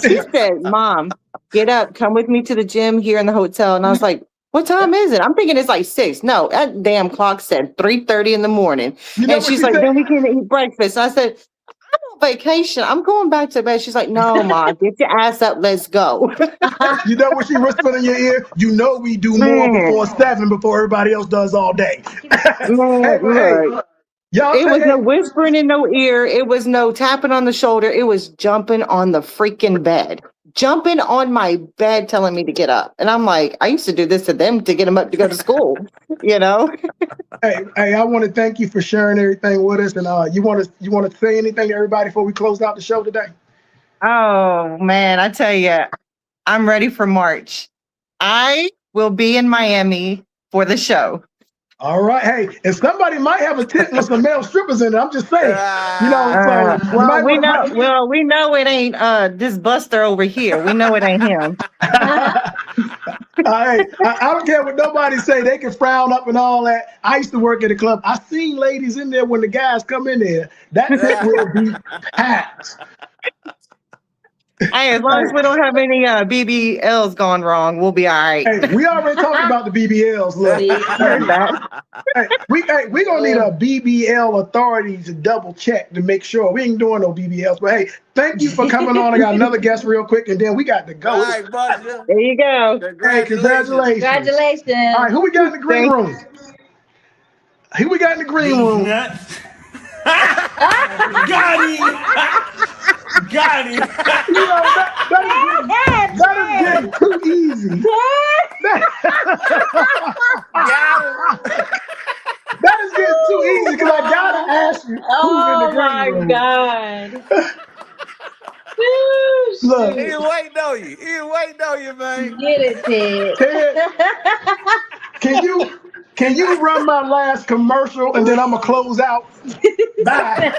She said, "Mom, get up, come with me to the gym here in the hotel." And I was like, "What time is it?" I'm thinking it's like 6. No, that damn clock said 3:30 in the morning. You know And what she's she like, said? "Then we can eat breakfast." I said, "I'm on vacation. I'm going back to bed." She's like, "No, Mom, get your ass up. Let's go." You know what she whispered in your ear? You know we do more before 7 before everybody else does all day. Look, Y'all it say, was hey, no whispering in no ear. It was no tapping on the shoulder. It was jumping on the freaking bed. Jumping on my bed telling me to get up. And I'm like, I used to do this to them to get them up to go to school, you know? hey, I want to thank you for sharing everything with us. And you want to say anything to everybody before we close out the show today? Oh, man, I tell you, I'm ready for March. I will be in Miami for the show. All right. Hey, and somebody might have a tent with some male strippers in it. I'm just saying. You know, so you might we wanna- we know it ain't this Buster over here. We know it ain't him. I don't care what nobody say. They can frown up and all that. I used to work at a club. I seen ladies in there when the guys come in there. That tent will be packed. Hey, as long as we don't have any BBLs gone wrong, we'll be all right. Hey, we already talked about the BBLs. Look, we're gonna need a BBL authority to double check to make sure we ain't doing no BBLs. But hey, thank you for coming on. I got another guest real quick, and then we got to go. All right, Buster. There you go. Hey, congratulations. Congratulations. All right, who we got in the green room? Who we got in the green room? Got him. Got him. You know, that is getting too easy. That is getting too easy because I gotta ask you who's in the green room. God. Look, He ain't waiting on you. He ain't waiting on you, man. Get it, Ted, can you run my last commercial and then I'm gonna close out? Bye.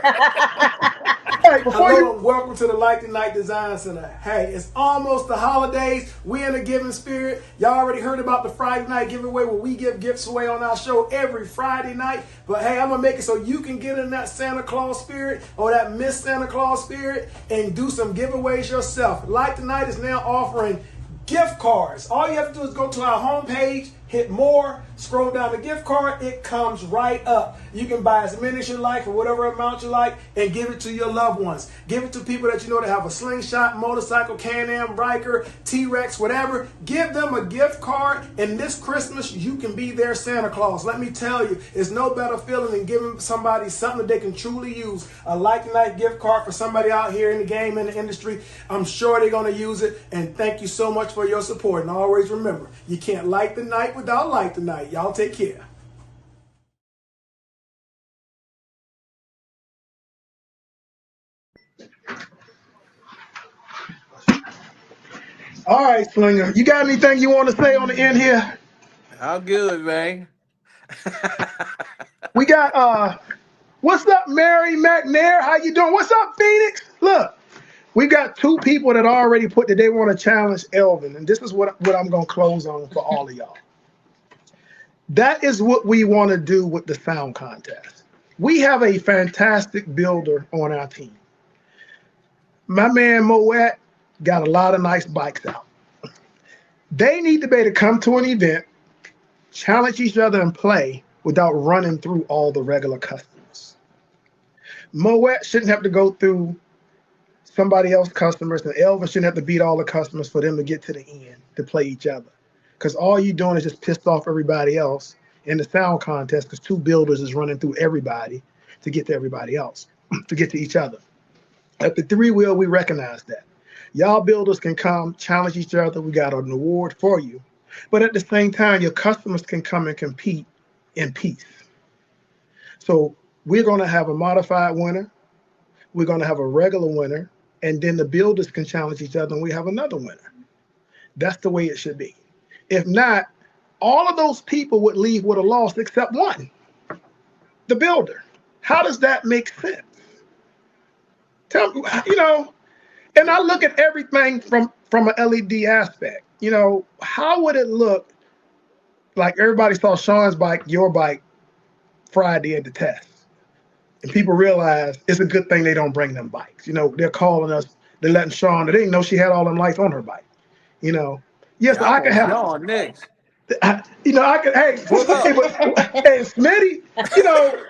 Hey, Hello and welcome to the Like the Night Design Center. Hey, it's almost the holidays. We in the giving spirit. Y'all already heard about the Friday night giveaway where we give gifts away on our show every Friday night. But hey, I'm gonna make it so you can get in that Santa Claus spirit or that Miss Santa Claus spirit and do some giveaways yourself. Like the Night is now offering gift cards. All you have to do is go to our homepage, hit more, scroll down the gift card, it comes right up. You can buy as many as you like for whatever amount you like and give it to your loved ones. Give it to people that you know that have a slingshot, motorcycle, Can-Am, Riker, T-Rex, whatever. Give them a gift card, and this Christmas you can be their Santa Claus. Let me tell you, it's no better feeling than giving somebody something that they can truly use. A Light the Night gift card for somebody out here in the game, in the industry. I'm sure they're going to use it, and thank you so much for your support. And always remember, you can't light the night without Light the Night. Y'all take care. All right, Slinger. You got anything you want to say on the end here? How good, man? We got what's up, Mary McNair? How you doing? What's up, Phoenix? Look, we got two people that already put that they want to challenge Elvin, and this is what I'm gonna close on for all of y'all. That is what we want to do with the sound contest. We have a fantastic builder on our team. My man Moet got a lot of nice bikes out. They need to be able to come to an event, challenge each other and play without running through all the regular customers. Moet shouldn't have to go through somebody else's customers, and Elvin shouldn't have to beat all the customers for them to get to the end to play each other. Because all you're doing is just pissed off everybody else in the sound contest, because two builders is running through everybody to get to everybody else, to get to each other. At the Three Wheel, we recognize that. Y'all builders can come challenge each other. We got an award for you. But at the same time, your customers can come and compete in peace. So we're going to have a modified winner. We're going to have a regular winner. And then the builders can challenge each other and we have another winner. That's the way it should be. If not, all of those people would leave with a loss except one, the builder. How does that make sense? Tell me, you know, and I look at everything from an LED aspect. You know, how would it look like everybody saw Sean's bike, your bike, Friday at the test? And people realize it's a good thing they don't bring them bikes. You know, they're calling us, they're letting Sean, they didn't know she had all them lights on her bike. You know, yes, Yeah, I could have. Sean next. You know, I could, hey, hey, Smitty, you know,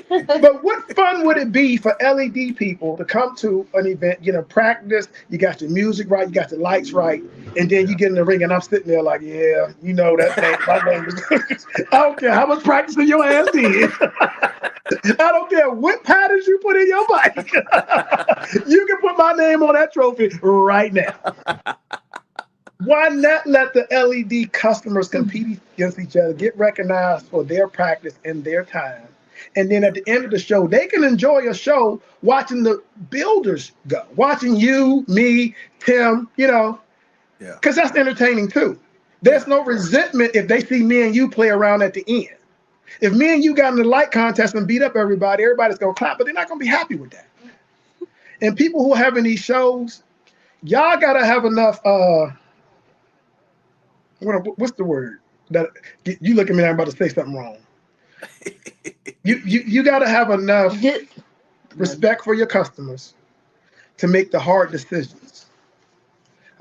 but what fun would it be for LED people to come to an event, you know, practice, you got your music right, you got your lights right, and then you get in the ring and I'm sitting there like, yeah, you know that thing, my name is, I don't care how much practicing your ass did. I don't care what patterns you put in your bike. You can put my name on that trophy right now. Why not let the LED customers compete against each other, get recognized for their practice and their time? And then at the end of the show, they can enjoy a show watching the builders go, watching you, me, Tim, you know, because that's entertaining too. There's no resentment if they see me and you play around at the end. If me and you got in the light contest and beat up everybody, everybody's going to clap, but they're not going to be happy with that. And people who are having these shows, y'all got to have enough, what's the word? That you look at me, I'm about to say something wrong. You got to have enough respect for your customers to make the hard decisions.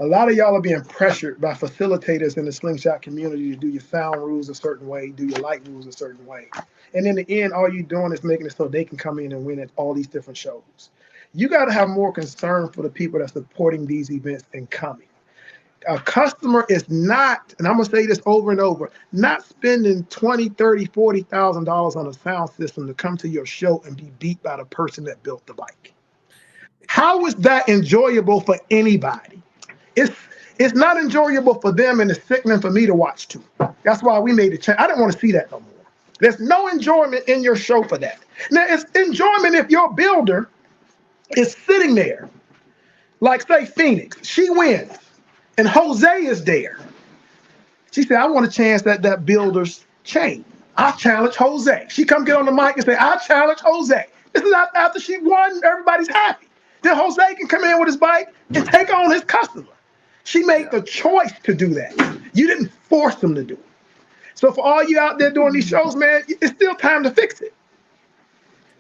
A lot of y'all are being pressured by facilitators in the slingshot community to do your sound rules a certain way, do your light rules a certain way. And in the end, all you're doing is making it so they can come in and win at all these different shows. You got to have more concern for the people that's supporting these events and coming. A customer is not, and I'm going to say this over and over, not spending $20,000, $30,000, $40,000 on a sound system to come to your show and be beat by the person that built the bike. How is that enjoyable for anybody? It's not enjoyable for them, and it's sickening for me to watch too. That's why we made a change. I didn't want to see that no more. There's no enjoyment in your show for that. Now, it's enjoyment if your builder is sitting there, like say Phoenix, she wins. And Jose is there. She said, I want a chance at that builder's chain. I challenge Jose. She come get on the mic and say, I challenge Jose. This is after she won, everybody's happy. Then Jose can come in with his bike and take on his customer. She made the choice to do that. You didn't force them to do it. So for all you out there doing these shows, man, it's still time to fix it.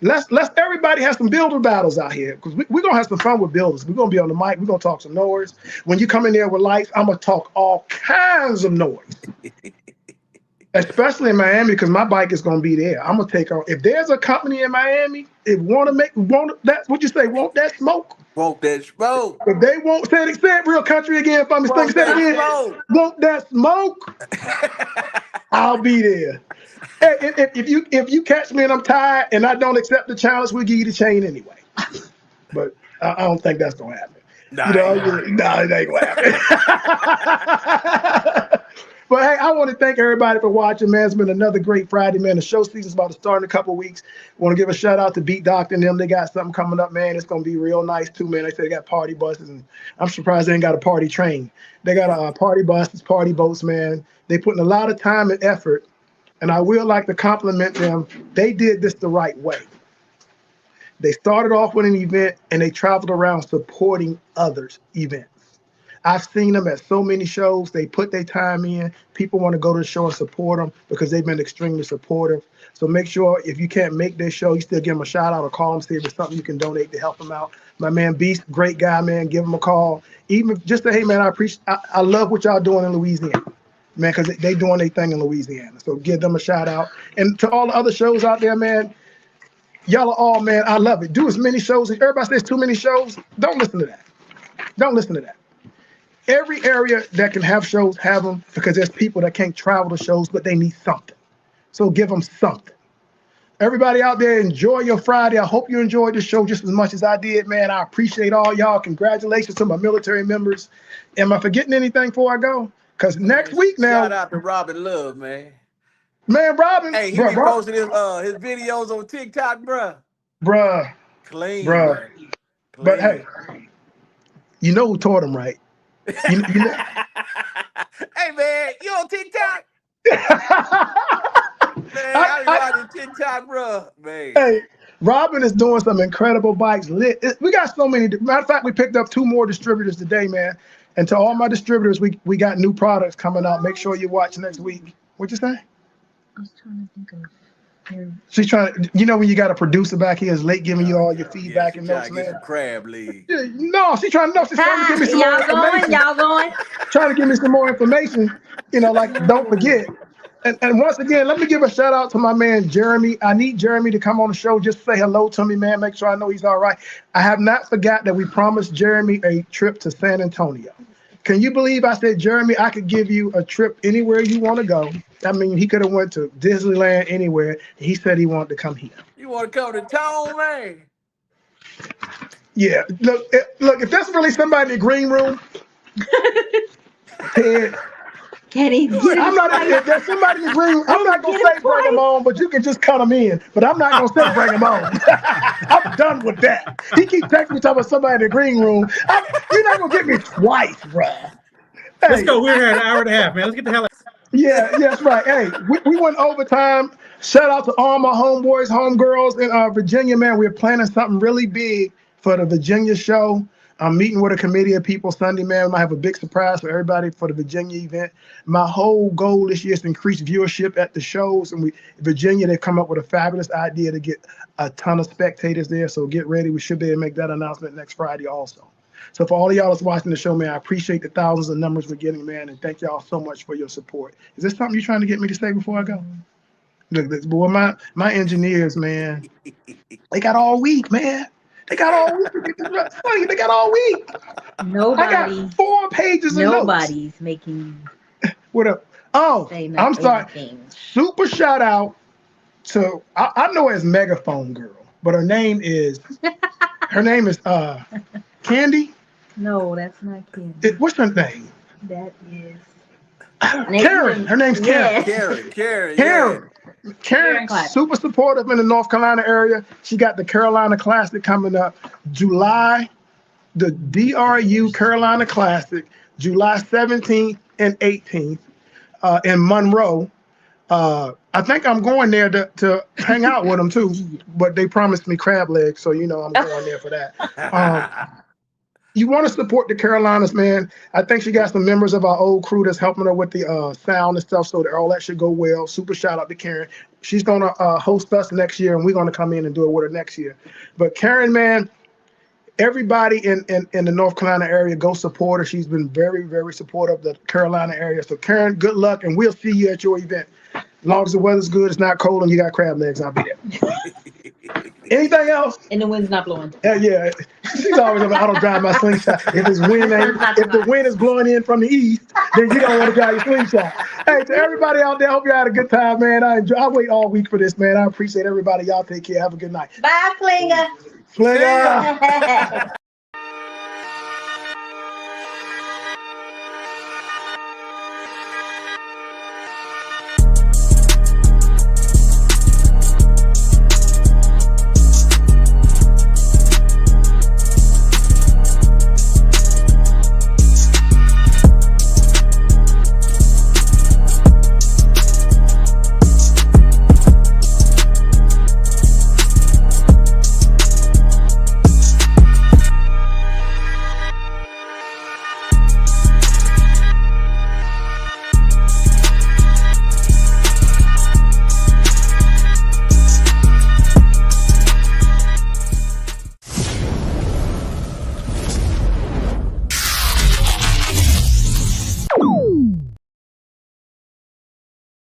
Let's everybody have some builder battles out here, because we're going to have some fun with builders. We're going to be on the mic. We're going to talk some noise. When you come in there with lights, I'm going to talk all kinds of noise. especially in Miami, because my bike is going to be there. I'm going to take on. If there's a company in Miami, if want that's what you say, want that smoke? Want that smoke? If they won't, say it real country again for me. Say it again. Want that smoke? I'll be there. Hey, if you catch me and I'm tired and I don't accept the challenge, we'll give you the chain anyway. But I don't think that's going to happen. Nah, it ain't going to happen. But hey, I want to thank everybody for watching, man. It's been another great Friday, man. The show season's about to start in a couple of weeks. Want to give a shout out to Beat Doctor and them. They got something coming up, man. It's going to be real nice too, man. They say they got party buses, and I'm surprised they ain't got a party train. They got a party buses, party boats, man. They putting a lot of time and effort, and I will like to compliment them. They did this the right way. They started off with an event, and they traveled around supporting others' events. I've seen them at so many shows. They put their time in. People want to go to the show and support them because they've been extremely supportive. So make sure if you can't make their show, you still give them a shout out or call them, see if there's something you can donate to help them out. My man Beast, great guy, man. Give him a call. Even just say, hey, man, I love what y'all doing in Louisiana, man, because they doing their thing in Louisiana. So give them a shout out. And to all the other shows out there, man, y'all are all, man, I love it. Do as many shows. If everybody says too many shows, don't listen to that. Don't listen to that. Every area that can have shows, have them, because there's people that can't travel to shows, but they need something. So give them something. Everybody out there, enjoy your Friday. I hope you enjoyed the show just as much as I did, man. I appreciate all y'all. Congratulations to my military members. Am I forgetting anything before I go? Because next week now. Shout out to Robin Love, man. Man, Robin. Hey, he be posting his videos on TikTok, bruh. Bruh. Clean, bruh. Man. Clean. But hey, you know who taught him, right? You know. Hey, man, you on TikTok? Man, I be watching TikTok, bro. Man. Hey, Robin is doing some incredible bikes. We got so many. Matter of fact, we picked up 2 more distributors today, man. And to all my distributors, we got new products coming out. Make sure you watch next week. What'd you say? I was trying to think of. She's trying. You know when you got a producer back here is late giving you all your feedback and notes, man. Crab league. Yeah, no, she's trying to give me some more information. Y'all going? Trying to give me some more information. You know, like don't forget. And once again, let me give a shout out to my man Jeremy. I need Jeremy to come on the show. Just say hello to me, man. Make sure I know he's all right. I have not forgot that we promised Jeremy a trip to San Antonio. Can you believe I said, Jeremy, I could give you a trip anywhere you want to go? I mean, he could have went to Disneyland, anywhere. He said he wanted to come here. You want to come to town, man? Yeah. Look, if that's really somebody in the green room, Ted, I'm not. If there's somebody in the green room, I'm not going to say bring them on, but you can just cut them in. But I'm not going to say bring them on. I'm done with that. He keeps texting me talking about somebody in the green room. You're not going to get me twice, bruh. Hey. Let's go. We're here an hour and a half, man. Let's get the hell out. Yeah, that's right. Hey, we went overtime. Shout out to all my homeboys, homegirls in Virginia, man. We're planning something really big for the Virginia show. I'm meeting with a committee of people Sunday, man. We might have a big surprise for everybody for the Virginia event. My whole goal this year is to increase viewership at the shows. And Virginia, they've come up with a fabulous idea to get a ton of spectators there. So get ready. We should be able to make that announcement next Friday also. So for all of y'all that's watching the show, man, I appreciate the thousands of numbers we're getting, man, and thank y'all so much for your support. Is this something you're trying to get me to say before I go? Look, boy, my engineers, man, they got all week, man. They got all week. They got all week. Nobody. I got 4 pages of notes. Nobody's making. What up? Oh, I'm sorry. Super shout out to I know her as Megaphone Girl, but her name is Candy. No, that's not Candy. What's her name? That is Karen. Her name's Karen. Karen. Karen, super supportive in the North Carolina area. She got the Carolina Classic coming up July, the DRU Carolina Classic, July 17th and 18th in Monroe. I think I'm going there to hang out with them too, but they promised me crab legs, so you know I'm going there for that. You want to support the Carolinas, man. I think she got some members of our old crew that's helping her with the sound and stuff, so that all that should go well. Super shout out to Karen. She's going to host us next year, and we're going to come in and do it with her next year. But Karen, man, everybody in the North Carolina area, go support her. She's been very, very supportive of the Carolina area. So Karen, good luck, and we'll see you at your event. As long as the weather's good, it's not cold, and you got crab legs, I'll be there. Anything else? And the wind's not blowing. Yeah. She's always about, I don't drive my slingshot. If the wind is blowing in from the east, then you don't want to drive your slingshot. Hey, to everybody out there, hope you had a good time, man. I wait all week for this, man. I appreciate everybody. Y'all take care. Have a good night. Bye, Flinger. Flinger.